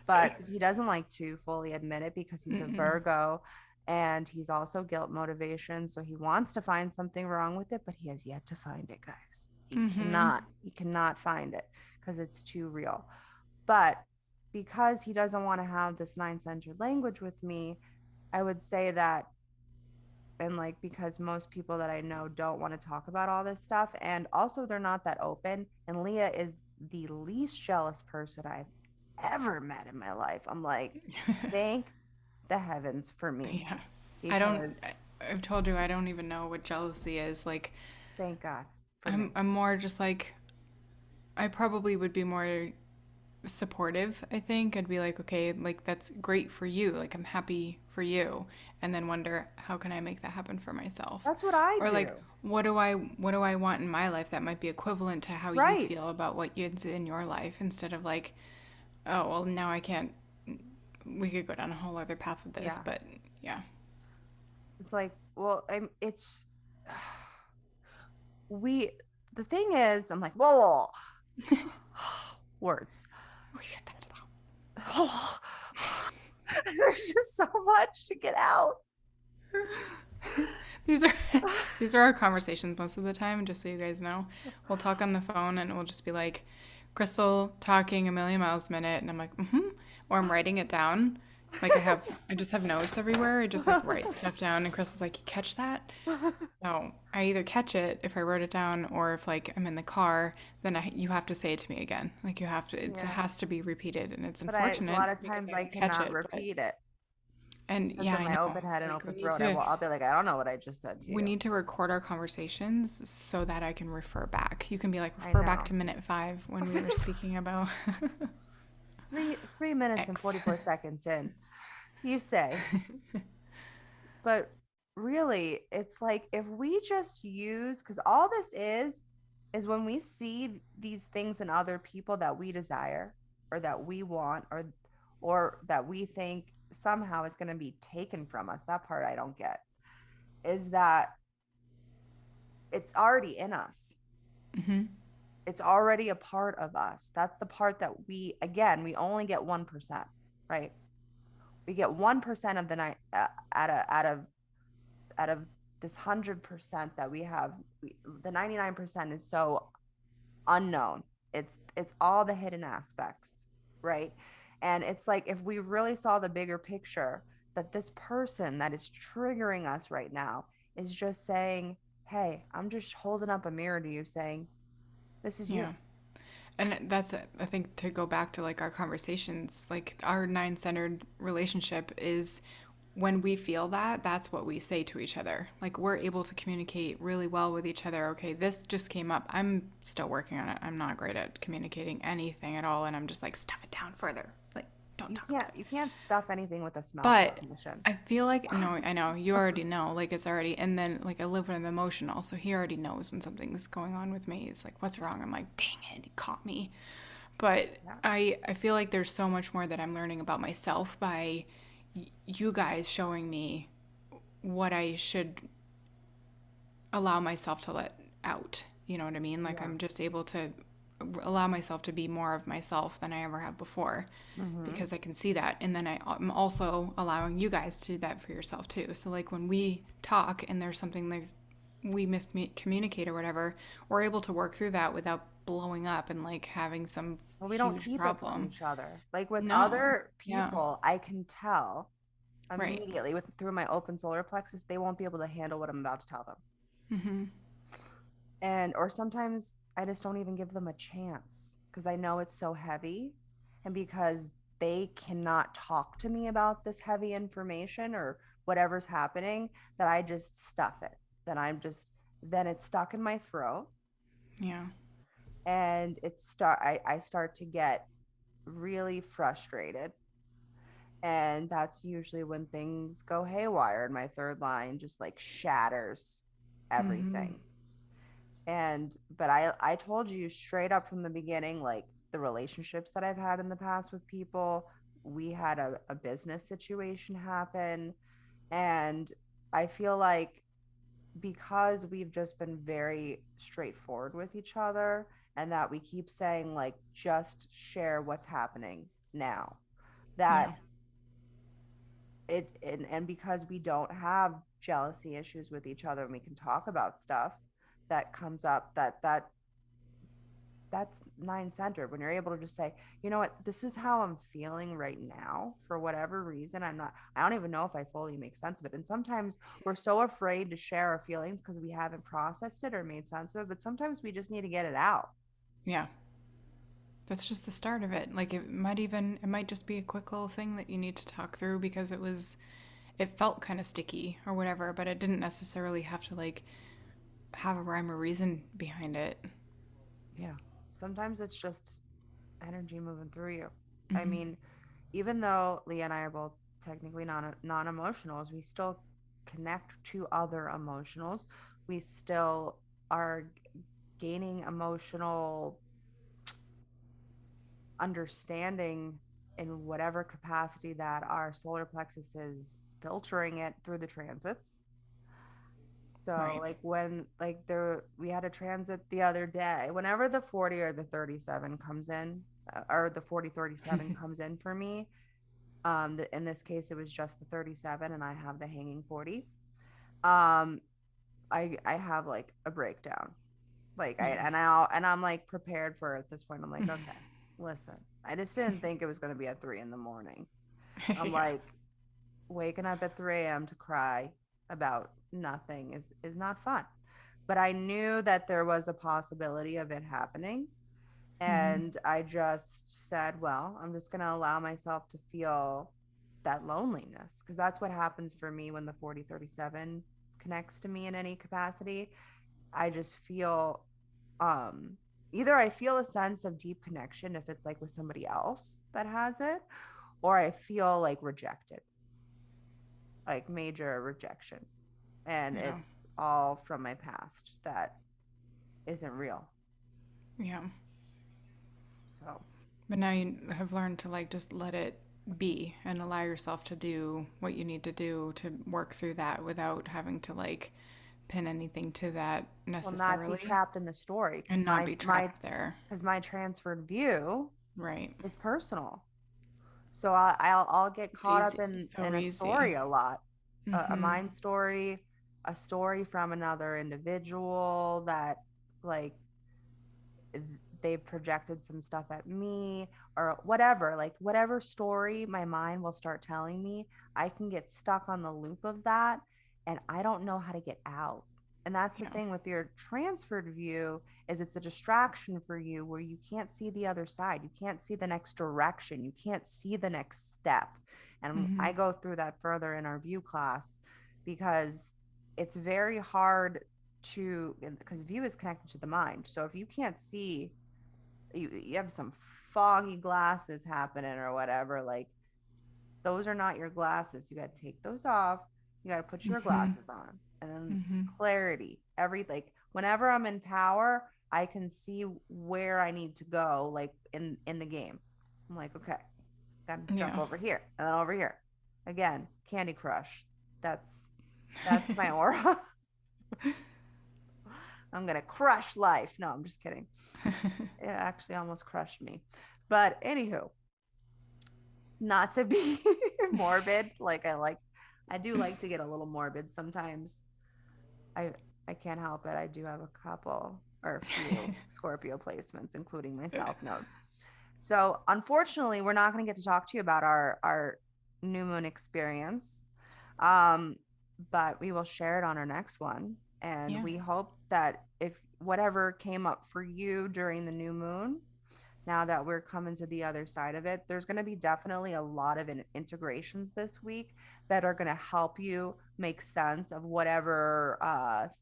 but he doesn't like to fully admit it because he's a Virgo, And he's also guilt motivation. So he wants to find something wrong with it, but he has yet to find it, guys. Mm-hmm. He cannot find it because it's too real. But because he doesn't want to have this nine-centered language with me, I would say that, and like, because most people that I know don't want to talk about all this stuff, and also they're not that open. And Leah is the least jealous person I've ever met in my life. I'm like, thank the heavens for me, Yeah. I don't because I've told you I don't even know what jealousy is. Like thank God for I'm me. I'm more just like I probably would be more supportive, I think. I'd be like, okay, like that's great for you. Like I'm happy for you. And then wonder how can I make that happen for myself? That's what I Or like do. what do I want in my life that might be equivalent to how you Right. feel about what you in your life instead of like, oh, well now I can't we could go down a whole other path with this, Yeah. but yeah. It's like, well, it's we the thing is, I'm like, whoa, words. There's just so much to get out. These are these are our conversations most of the time, just so you guys know. We'll talk on the phone and we'll just be like, Crystal talking a million miles a minute, and I'm like, mm-hmm. Or I'm writing it down. Like I just have notes everywhere. I just like write stuff down, and Crystal's like, you catch that? So I either catch it if I wrote it down, or if like I'm in the car, then you have to say it to me again. Like you have to, it Yeah. has to be repeated, and it's But a unfortunate lot of because times I I don't catch cannot it. But repeat it and because yeah, of I my know. open It's head and like open throat. I'll be like, I don't know what I just said to we you. need to record our conversations so that I can refer back. You can be like, I refer back know. to minute 5 when we were speaking about 3 minutes and X. 44 seconds in, you say. But really, it's like if we just use, because all this is when we see these things in other people that we desire or that we want, or that we think somehow is going to be taken from us. That part I don't get, is that it's already in us. Mm-hmm. It's already a part of us. That's the part that we only get 1%, right? We get 1% of the night, out of this 100% that we have. The 99% is so unknown. It's all the hidden aspects, right? And it's like, if we really saw the bigger picture, that this person that is triggering us right now is just saying, hey, I'm just holding up a mirror to you saying, this is you. Yeah. And that's, I think, to go back to like our conversations, like our nine-centered relationship is when we feel that, that's what we say to each other. Like we're able to communicate really well with each other. Okay, this just came up. I'm still working on it. I'm not great at communicating anything at all. And I'm just like, stuff it down further. Like, don't You talk about can't it. you can't stuff anything with a smell But technician. I feel like, no, I know, you already know. Like it's already, and then like I live with an emotional. So he already knows when something's going on with me. It's like, what's wrong? I'm like, dang it, he caught me. But Yeah. I feel like there's so much more that I'm learning about myself by you guys showing me what I should allow myself to let out. You know what I mean? Like Yeah. I'm just able to allow myself to be more of myself than I ever have before Mm-hmm. because I can see that. And then I'm also allowing you guys to do that for yourself too. So, like, when we talk and there's something that we miscommunicate or whatever, we're able to work through that without blowing up and like having some Well, we don't huge keep it from problem. each other. Like with No. other Yeah. people, I can tell Right. immediately with through my open solar plexus, they won't be able to handle what I'm about to tell them. Mm-hmm. And or sometimes I just don't even give them a chance because I know it's so heavy, and because they cannot talk to me about this heavy information or whatever's happening, that I just stuff it. Then it's stuck in my throat, Yeah. and I start to get really frustrated, and that's usually when things go haywire and my third line just like shatters Mm-hmm. everything. And but I told you straight up from the beginning, like the relationships that I've had in the past with people, we had a business situation happen, and I feel like because we've just been very straightforward with each other, and that we keep saying like, just share what's happening now, that Yeah. and because we don't have jealousy issues with each other and we can talk about stuff that comes up, that's nine centered. When you're able to just say, you know what, this is how I'm feeling right now, for whatever reason. I don't even know if I fully make sense of it. And sometimes we're so afraid to share our feelings because we haven't processed it or made sense of it, but sometimes we just need to get it out. Yeah. That's just the start of it. Like it might just be a quick little thing that you need to talk through because it felt kind of sticky or whatever, but it didn't necessarily have to like have a rhyme or reason behind it. Yeah. Sometimes it's just energy moving through you. I Mm-hmm. mean, even though Leah and I are both technically non-emotionals, we still connect to other emotionals. We still are gaining emotional understanding in whatever capacity that our solar plexus is filtering it through the transits. So Right. like when like there we had a transit the other day, whenever the 40 or the 37 comes in, or the 4037 comes in for me, in this case it was just the 37 and I have the hanging 40. um I have like a breakdown, like Yeah. I'm like prepared for it at this point. I'm like, okay, listen, I just didn't think it was going to be at 3 in the morning. I'm Yeah. like, waking up at 3 a.m. to cry about nothing is not fun, but I knew that there was a possibility of it happening. Mm-hmm. And I just said, well, I'm just going to allow myself to feel that loneliness, because that's what happens for me when the 4037 connects to me in any capacity. I just feel, um either I feel a sense of deep connection if it's like with somebody else that has it, or I feel like rejected, like major rejection. And Yeah. it's all from my past that isn't real. Yeah. So, But now you have learned to like just let it be and allow yourself to do what you need to do to work through that without having to like pin anything to that will not be necessarily trapped in the story, because and not be trapped there. my transferred view Right. is personal. So I'll get It's caught up easy. in So a easy. story a lot, a Mm-hmm. mind story, a story from another individual that, like, they projected some stuff at me or whatever, like whatever story my mind will start telling me, I can get stuck on the loop of that and I don't know how to get out. And that's the Yeah. thing with your transferred view, is it's a distraction for you where you can't see the other side. You can't see the next direction. You can't see the next step. And Mm-hmm. I go through that further in our view class, because it's very hard to, because view is connected to the mind. So if you can't see, you have some foggy glasses happening or whatever, like, those are not your glasses. You got to take those off. You got to put your Mm-hmm. glasses on. And then Mm-hmm. clarity, every, like, whenever I'm in power, I can see where I need to go, like in the game. I'm like, okay, got to jump Yeah. over here and then over here. Again, Candy Crush. That's that's my aura. I'm gonna crush life. No, I'm just kidding. It actually almost crushed me. But anywho, not to be morbid, I do like to get a little morbid sometimes. I I can't help it. I do have a couple or a few Scorpio placements, including my South Node. So unfortunately, we're not going to get to talk to you about our new moon experience. Um, but we will share it on our next one. And Yeah. we hope that if whatever came up for you during the new moon, now that we're coming to the other side of it, there's going to be definitely a lot of integrations this week that are going to help you make sense of whatever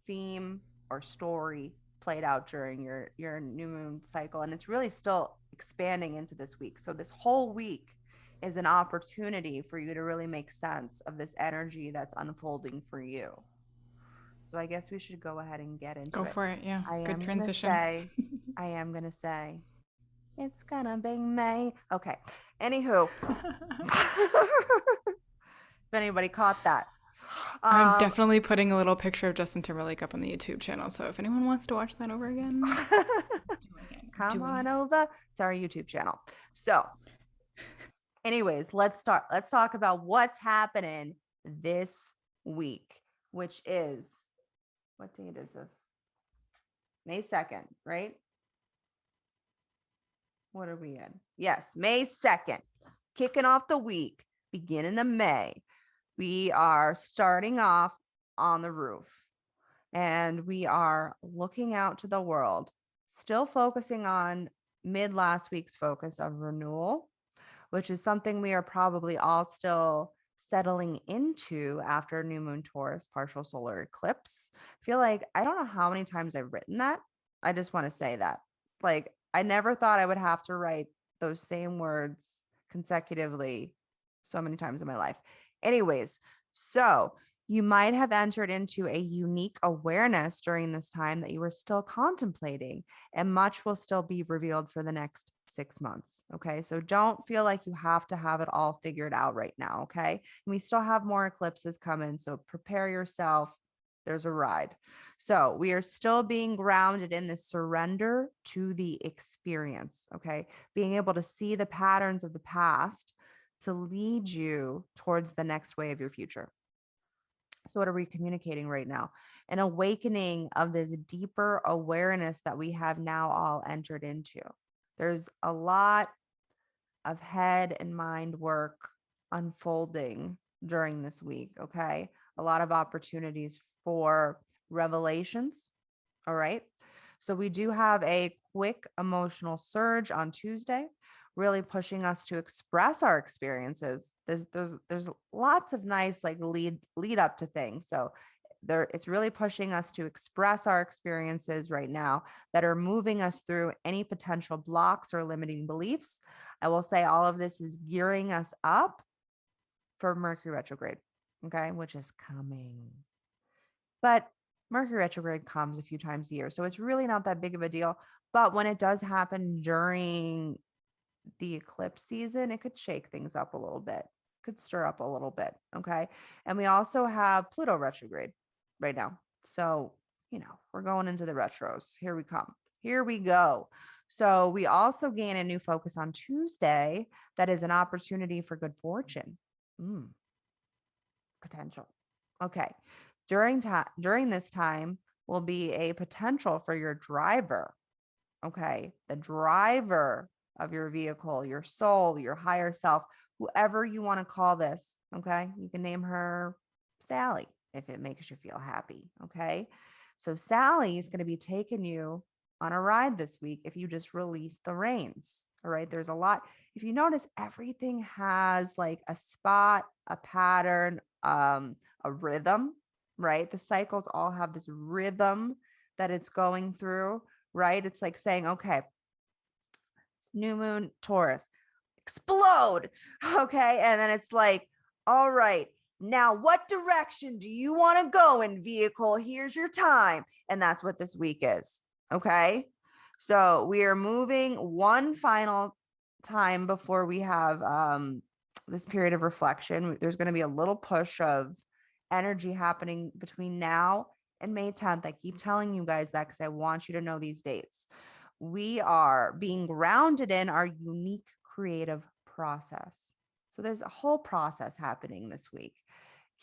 theme or story played out during your new moon cycle. And it's really still expanding into this week. So this whole week is an opportunity for you to really make sense of this energy that's unfolding for you. So I guess we should go ahead and get into Go it. for it. Yeah. I Good am going to transition. say, I am going to say, it's gonna be May. Okay. Anywho, if anybody caught that. I'm Um, definitely putting a little picture of Justin Timberlake up on the YouTube channel. So if anyone wants to watch that over again, doing it. come Doing on it. over to our YouTube channel. So, Anyways, let's talk about what's happening this week, which is, what date is this? May 2nd, right? What are we in? Yes, May 2nd, kicking off the week, beginning of May. We are starting off on the roof and we are looking out to the world, still focusing on mid last week's focus of renewal, which is something we are probably all still settling into after new moon Taurus partial solar eclipse. I feel like I don't know how many times I've written that. I just want to say that. Like, I never thought I would have to write those same words consecutively so many times in my life. Anyways, so you might have entered into a unique awareness during this time that you were still contemplating, and much will still be revealed for the next 6 months. Okay. So don't feel like you have to have it all figured out right now. Okay. And we still have more eclipses coming. So prepare yourself. There's a ride. So we are still being grounded in this surrender to the experience. Okay. Being able to see the patterns of the past to lead you towards the next way of your future. So, what are we communicating right now? An awakening of this deeper awareness that we have now all entered into. There's a lot of head and mind work unfolding during this week. Okay. A lot of opportunities for revelations. All right. So, we do have a quick emotional surge on Tuesday, really pushing us to express our experiences. There's lots of nice like lead up to things. So it's really pushing us to express our experiences right now that are moving us through any potential blocks or limiting beliefs. I will say all of this is gearing us up for Mercury retrograde, okay, which is coming. But Mercury retrograde comes a few times a year, so it's really not that big of a deal. But when it does happen during the eclipse season, it could shake things up a little bit, could stir up a little bit. Okay. And we also have Pluto retrograde right now. So, we're going into the retros. Here we come. Here we go. So we also gain a new focus on Tuesday that is an opportunity for good fortune. Potential. Okay. During this time will be a potential for your driver. Okay. The driver of your vehicle, your soul, your higher self, whoever you want to call this. Okay. You can name her Sally if it makes you feel happy. Okay. So Sally is going to be taking you on a ride this week if you just release the reins. All right. There's a lot. If you notice, everything has like a spot, a pattern, a rhythm, right? The cycles all have this rhythm that it's going through, right? It's like saying, okay, it's new moon Taurus, explode. Okay. And then it's like, all right, now what direction do you want to go in, vehicle? Here's your time. And that's what this week is. Okay. So we are moving one final time before we have this period of reflection. There's going to be a little push of energy happening between now and May 10th. I keep telling you guys that because I want you to know these dates. We are being grounded in our unique creative process. So there's a whole process happening this week.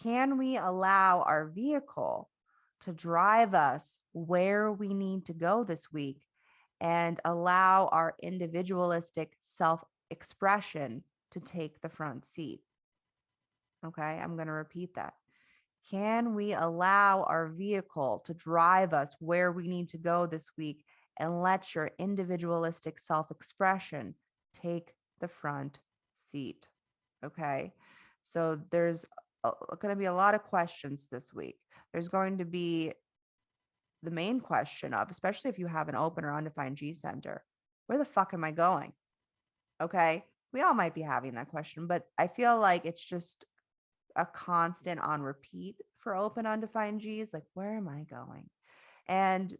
Can we allow our vehicle to drive us where we need to go this week and allow our individualistic self-expression to take the front seat? Okay, I'm going to repeat that. Can we allow our vehicle to drive us where we need to go this week and let your individualistic self-expression take the front seat? Okay. So there's going to be a lot of questions this week. There's going to be the main question of, especially if you have an open or undefined G center, where the fuck am I going? Okay. We all might be having that question, but I feel like it's just a constant on repeat for open undefined G's. Like, where am I going? And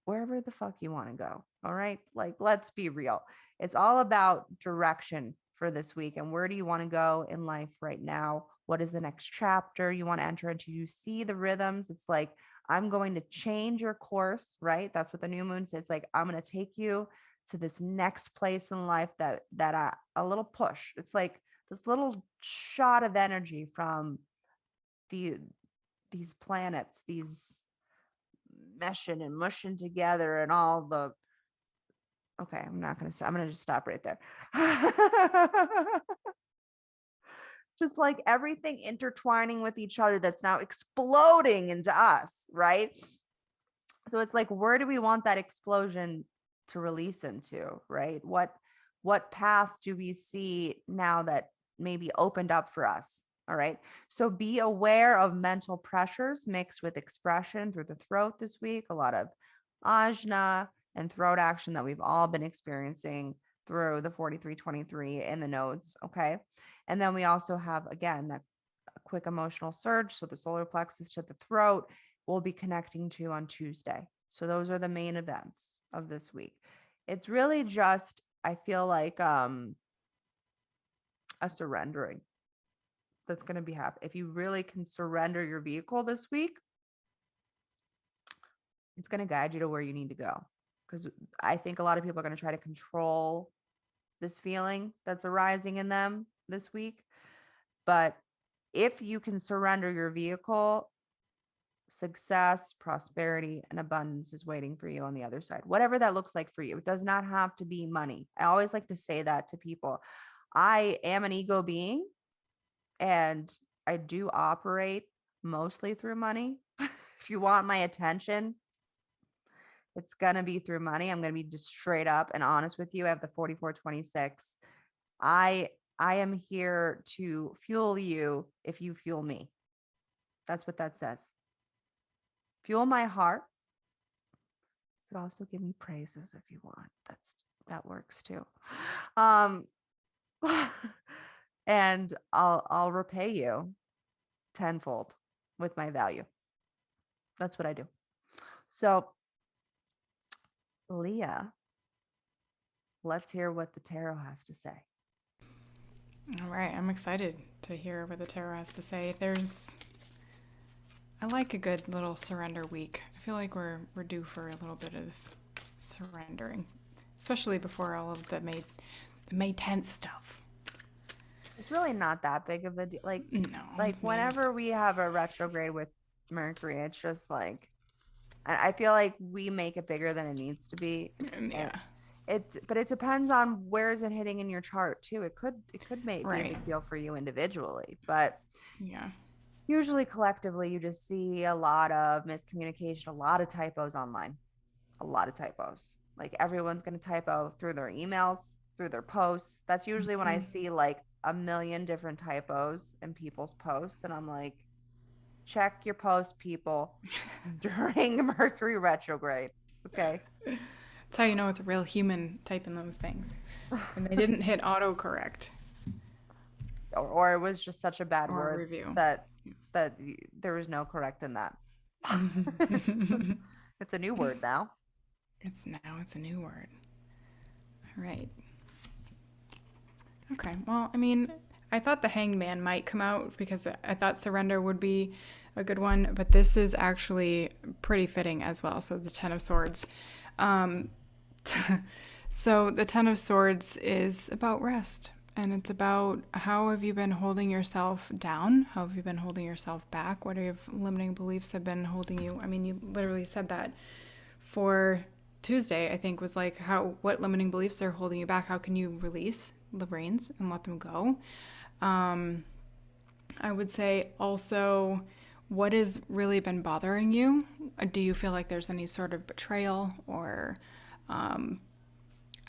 wherever the fuck you want to go. All right. Like, let's be real. It's all about direction for this week. And where do you want to go in life right now? What is the next chapter you want to enter into? You see the rhythms. It's like, I'm going to change your course, right? That's what the new moon says. Like, I'm going to take you to this next place in life that a little push. It's like this little shot of energy from the these planets, these meshing and mushing together, and all the okay, I'm gonna just stop right there. Just like everything intertwining with each other that's now exploding into us, right? So it's like, where do we want that explosion to release into, right? What path do we see now that maybe opened up for us? All right. So be aware of mental pressures mixed with expression through the throat this week. A lot of ajna and throat action that we've all been experiencing through the 4323 in the nodes. Okay. And then we also have, again, that quick emotional surge. So the solar plexus to the throat we'll be connecting to on Tuesday. So those are the main events of this week. It's really just, I feel like a surrendering that's going to be happening. If you really can surrender your vehicle this week, it's going to guide you to where you need to go. Because I think a lot of people are going to try to control this feeling that's arising in them this week. But if you can surrender your vehicle, success, prosperity, and abundance is waiting for you on the other side. Whatever that looks like for you. It does not have to be money. I always like to say that to people. I am an ego being and I do operate mostly through money. If you want my attention, it's going to be through money. I'm going to be just straight up and honest with you. I have the 4426. I am here to fuel you if you fuel me. That's what that says. Fuel my heart. You could also give me praises if you want. That works too. And I'll repay you tenfold with my value. That's what I do. So, Leah, let's hear what the tarot has to say. All right, I'm excited to hear what the tarot has to say. I like a good little surrender week. I feel like we're due for a little bit of surrendering, especially before all of the May 10th stuff. It's really not that big of a deal. Like, no, like whenever we have a retrograde with Mercury, it's just like, I feel like we make it bigger than it needs to be. Yeah. But it depends on where is it hitting in your chart too. It could make be a big deal for you individually, but yeah. Usually collectively you just see a lot of miscommunication, a lot of typos online. A lot of typos. Like everyone's going to typo through their emails, through their posts. That's usually when I see like a million different typos in people's posts and I'm like, check your post, people, during Mercury retrograde. Okay. That's how you know it's a real human typing those things. And they didn't hit autocorrect. Or it was just such a bad or word review. that there was no correct in that. It's a new word now. It's a new word. All right. Okay. Well, I mean, I thought the Hangman might come out because I thought surrender would be a good one, but this is actually pretty fitting as well. So the Ten of Swords. So the Ten of Swords is about rest. And it's about how have you been holding yourself down? How have you been holding yourself back? What are your limiting beliefs have been holding you? I mean, you literally said that for Tuesday, I think, was like what limiting beliefs are holding you back? How can you release the reins and let them go? I would say also, what has really been bothering you? Do you feel like there's any sort of betrayal or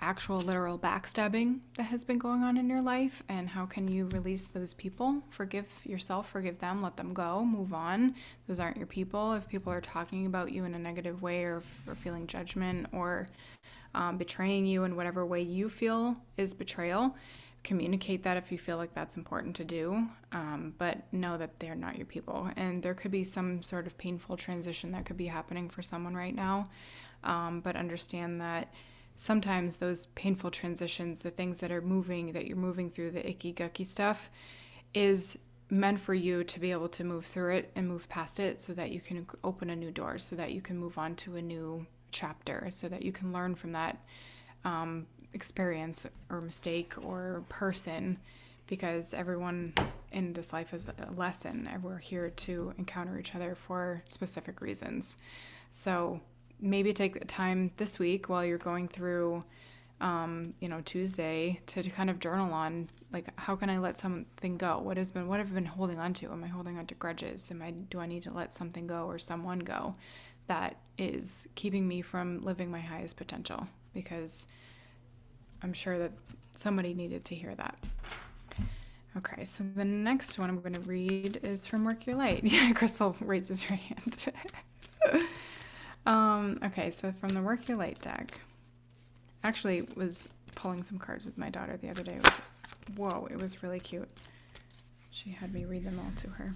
actual literal backstabbing that has been going on in your life, and how can you release those people? Forgive yourself, forgive them, let them go, move on. Those aren't your people. If people are talking about you in a negative way or feeling judgment or betraying you in whatever way you feel is betrayal, communicate that if you feel like that's important to do, but know that they're not your people. And there could be some sort of painful transition that could be happening for someone right now, but understand that sometimes those painful transitions, the things that you're moving through, the icky gucky stuff, is meant for you to be able to move through it and move past it so that you can open a new door, so that you can move on to a new chapter, so that you can learn from that experience or mistake or person, because everyone in this life is a lesson, and we're here to encounter each other for specific reasons. So maybe take the time this week while you're going through Tuesday to kind of journal on, like, how can I let something go? What have I been holding on to? Am I holding on to grudges? Do I need to let something go or someone go that is keeping me from living my highest potential? Because I'm sure that somebody needed to hear that. Okay, so the next one I'm going to read is from Work Your Light. Yeah, Crystal raises her hand. Okay, so from the Work Your Light deck. Actually was pulling some cards with my daughter the other day. It was really cute. She had me read them all to her.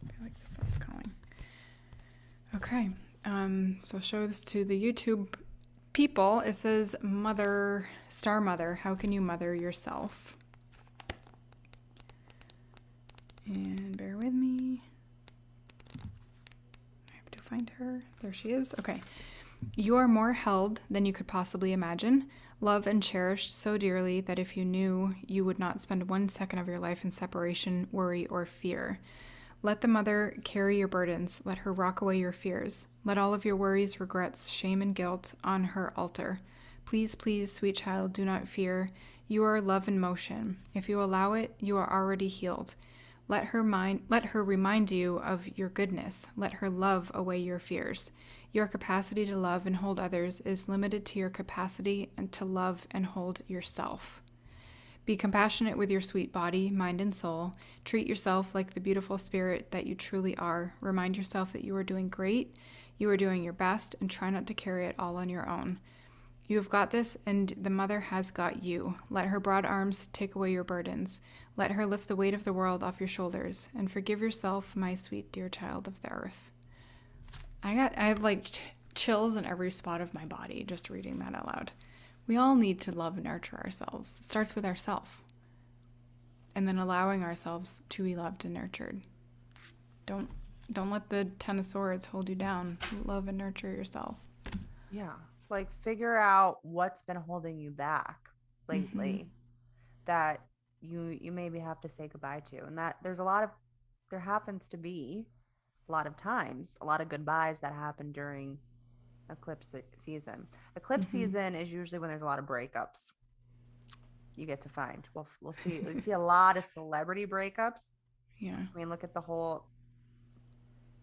I feel like this one's calling. Okay, so show this to the YouTube people. It says, Mother, Star Mother, how can you mother yourself? And bear with me. I have to find her. There she is. Okay. You are more held than you could possibly imagine, loved and cherished so dearly that if you knew, you would not spend 1 second of your life in separation, worry, or fear. Let the mother carry your burdens. Let her rock away your fears. Let all of your worries, regrets, shame, and guilt on her altar. Please, please, sweet child, do not fear. You are love in motion. If you allow it, you are already healed. Let her remind you of your goodness. Let her love away your fears. Your capacity to love and hold others is limited to your capacity and to love and hold yourself. Be compassionate with your sweet body, mind, and soul. Treat yourself like the beautiful spirit that you truly are. Remind yourself that you are doing great, you are doing your best, and try not to carry it all on your own. You have got this, and the mother has got you. Let her broad arms take away your burdens. Let her lift the weight of the world off your shoulders, and forgive yourself, my sweet dear child of the earth. I have like chills in every spot of my body just reading that out loud. We all need to love and nurture ourselves. It starts with ourselves. And then allowing ourselves to be loved and nurtured. Don't let the 10 of Swords hold you down. Love and nurture yourself. Yeah. Like, figure out what's been holding you back lately that you maybe have to say goodbye to. And that there happens to be a lot of times, a lot of goodbyes that happen during eclipse season. Eclipse season is usually when there's a lot of breakups. You get to find. We'll see. We see a lot of celebrity breakups. Yeah. I mean, look at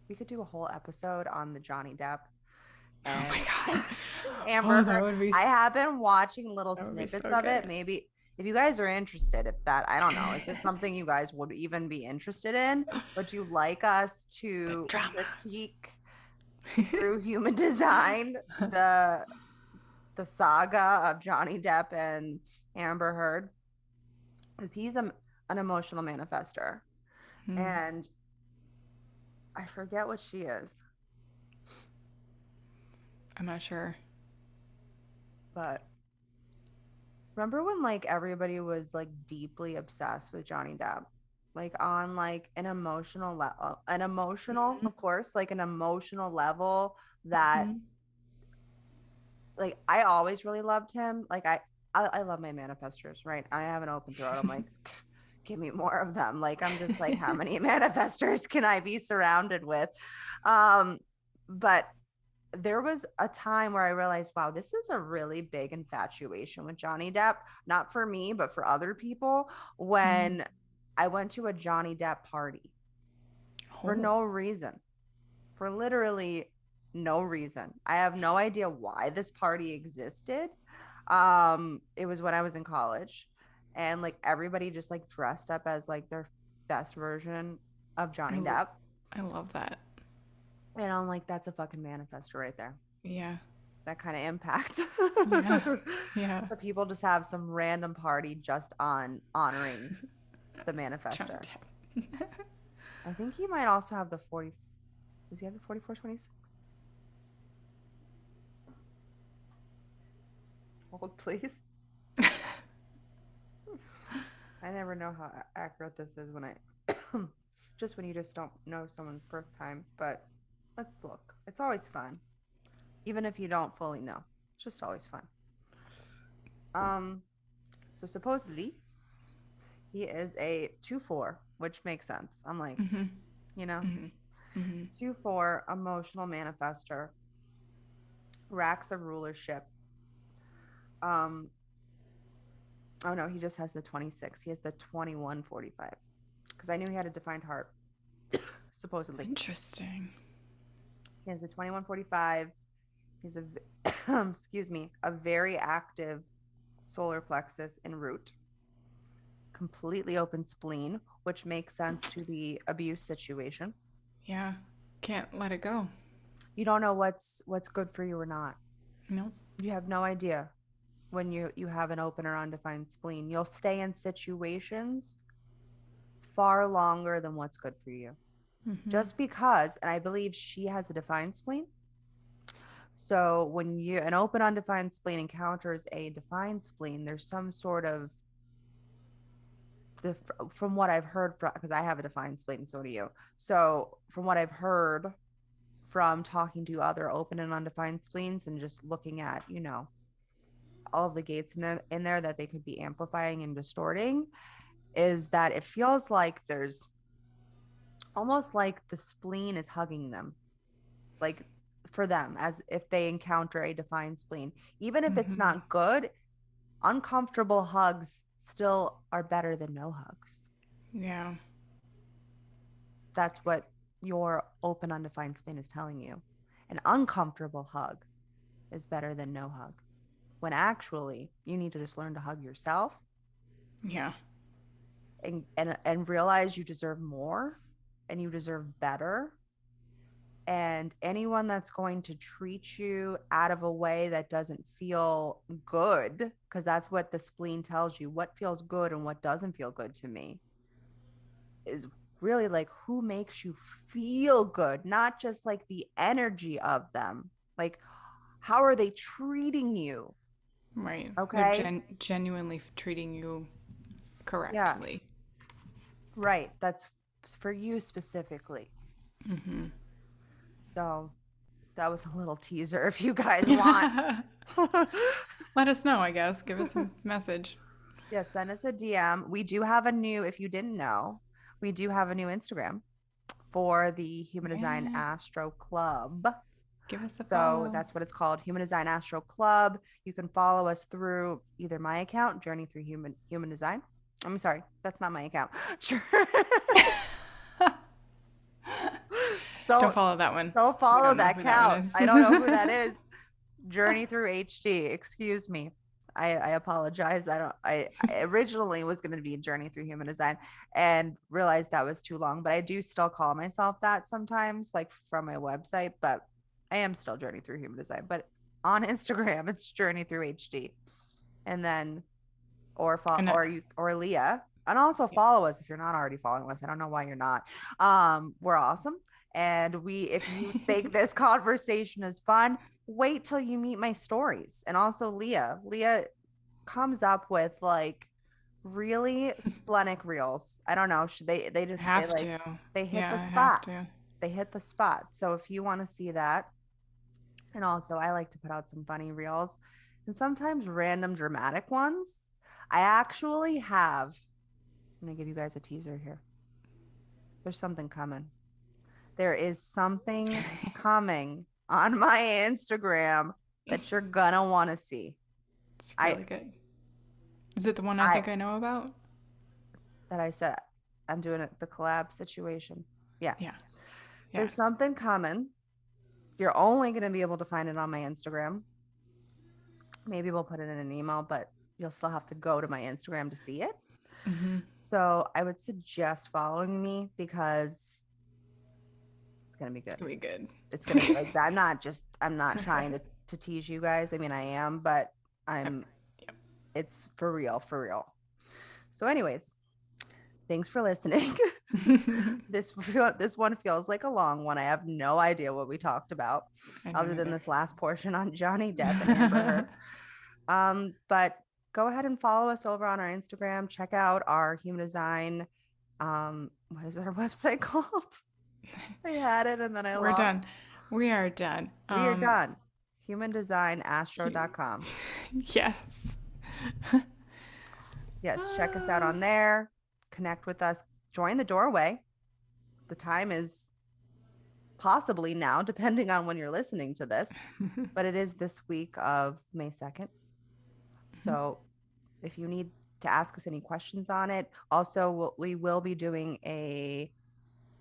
we could do a whole episode on the Johnny Depp and oh my God. Amber Heard. I have been watching little snippets of it. Maybe if you guys are interested, I don't know, is this something you guys would even be interested in? Would you like us to critique through human design the saga of Johnny Depp and Amber Heard? Because he's an emotional manifester. And I forget what she is. I'm not sure. But remember when like everybody was like deeply obsessed with Johnny Depp? Like on like an emotional level, of course, like an emotional level that like I always really loved him. Like I love my manifestors, right? I have an open throat. I'm like, give me more of them. Like I'm just like, how many manifestors can I be surrounded with? But there was a time where I realized, wow, this is a really big infatuation with Johnny Depp. Not for me, but for other people. When I went to a Johnny Depp party for no reason, for literally no reason. I have no idea why this party existed. It was when I was in college, and like everybody just like dressed up as like their best version of Johnny Depp. I love that. And I'm like, that's a fucking manifestor right there. Yeah. That kind of impact. Yeah. The people just have some random party just on honoring the manifestor. I think he might also have the 40. Does he have the 4426? Hold, please. I never know how accurate this is when I just when you just don't know someone's birth time, but let's look. It's always fun. even if you don't fully know. It's just always fun. Um, so supposedly he is a 2-4, which makes sense. I'm like, Mm-hmm. you know, Mm-hmm. Mm-hmm. 2-4 emotional manifester, racks of rulership. Um, oh no, he just has the 26. He has the 2145 because I knew he had a defined heart, supposedly. Interesting. He has the 2145. He's a excuse me, a very active solar plexus and root, completely open spleen, which makes sense to the abuse situation. Yeah. Can't let it go. You don't know what's good for you or not. Nope. You have no idea when you have an open or undefined spleen. You'll stay in situations far longer than what's good for you. Mm-hmm. Just because, and I believe she has a defined spleen. So when you an open undefined spleen encounters a defined spleen, there's some sort of from what I've heard from, because I have a defined spleen and so do you. So from what I've heard from talking to other open and undefined spleens and just looking at, all of the gates in there that they could be amplifying and distorting, is that it feels like there's almost like the spleen is hugging them, like for them, as if they encounter a defined spleen. Even if it's Mm-hmm. not good, uncomfortable hugs still are better than no hugs. Yeah. That's what your open undefined spleen is telling you. An uncomfortable hug is better than no hug. When actually you need to just learn to hug yourself Yeah. and realize you deserve more and you deserve better. And anyone that's going to treat you out of a way that doesn't feel good, because that's what the spleen tells you, what feels good and what doesn't feel good to me, is really like who makes you feel good, not just like the energy of them. Like, how are they treating you? Right. They're Okay. genuinely treating you Yeah. correctly. Right. That's for you specifically. Mm-hmm. So that was a little teaser if you guys want. Let us know, I guess. Give us a message. Yeah, send us a DM. We do have a new, if you didn't know, we do have a new Instagram for the Human Design Yeah. Astro Club. Give us a So follow. that's what it's called, Human Design Astro Club. You can follow us through either my account, Journey Through Human Design. I'm sorry, that's not my account. Don't don't follow that one. don't We follow don't know that who that one count. is. I don't know who that is. Journey Through HD. Excuse me. I apologize. I originally was going to be Journey Through Human Design and realized that was too long, but I do still call myself that sometimes, like from my website, but I am still Journey Through Human Design. But on Instagram, it's Journey Through HD. And then And or Leah. And also yeah. follow us if you're not already following us. I don't know why you're not. We're awesome. And if you think this conversation is fun, wait till you meet my stories. And also Leah. Leah comes up with like really splenic reels. I don't know. They Have like to. they hit Yeah, the I have spot. to. They hit the spot. So if you want to see that, and also I like to put out some funny reels and sometimes random dramatic ones. I actually have, I'm gonna give you guys a teaser here. There's something coming. There is something coming on my Instagram that you're gonna want to see. It's I really good. Is it the one I I think I know about? that I said I'm doing it, the collab situation. Yeah. Yeah. Yeah. There's something coming. You're only gonna be able to find it on my Instagram. Maybe we'll put it in an email, but you'll still have to go to my Instagram to see it. Mm-hmm. So I would suggest following me because it's gonna be good. It's gonna be good. It's gonna be like that. I'm not trying to tease you guys. I mean, I am, but I'm Yep. it's for real, for real. So, anyways, thanks for listening. This one feels like a long one. I have no idea what we talked about, I don't other than either. this last portion on Johnny Depp and Amber Heard. But go ahead and follow us over on our Instagram. Check out our human design. What is our website called? I had it and then I We're lost. done. We are done. We are done. humandesignastro.com. Yes. Yes, check us out on there. Connect with us. Join the doorway. The time is possibly now, depending on when you're listening to this, but it is this week of May 2nd. So if you need to ask us any questions on it, also we will be doing a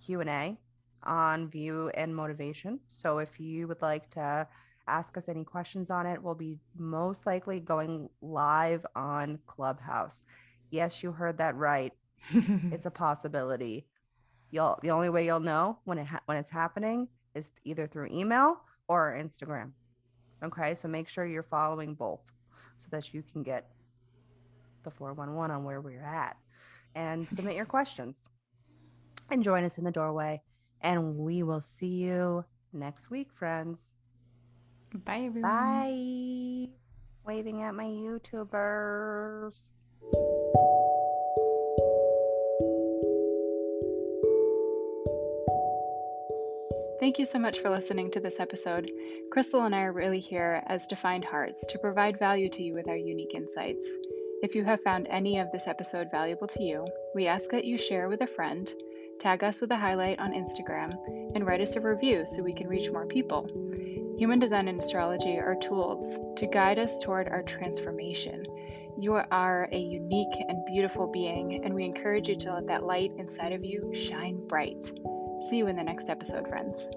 Q&A on view and motivation. So if you would like to ask us any questions on it, we'll be most likely going live on Clubhouse. Yes, you heard that right. It's a possibility. The only way you'll know when it's happening is either through email or Instagram. Okay, so make sure you're following both so that you can get the 411 on where we're at and submit your questions and join us in the doorway. And we will see you next week, friends. Bye, everyone. Bye. Waving at my YouTubers. Thank you so much for listening to this episode. Crystal and I are really here as defined hearts to provide value to you with our unique insights. If you have found any of this episode valuable to you, we ask that you share with a friend, tag us with a highlight on Instagram, and write us a review so we can reach more people. Human design and astrology are tools to guide us toward our transformation. You are a unique and beautiful being, and we encourage you to let that light inside of you shine bright. See you in the next episode, friends.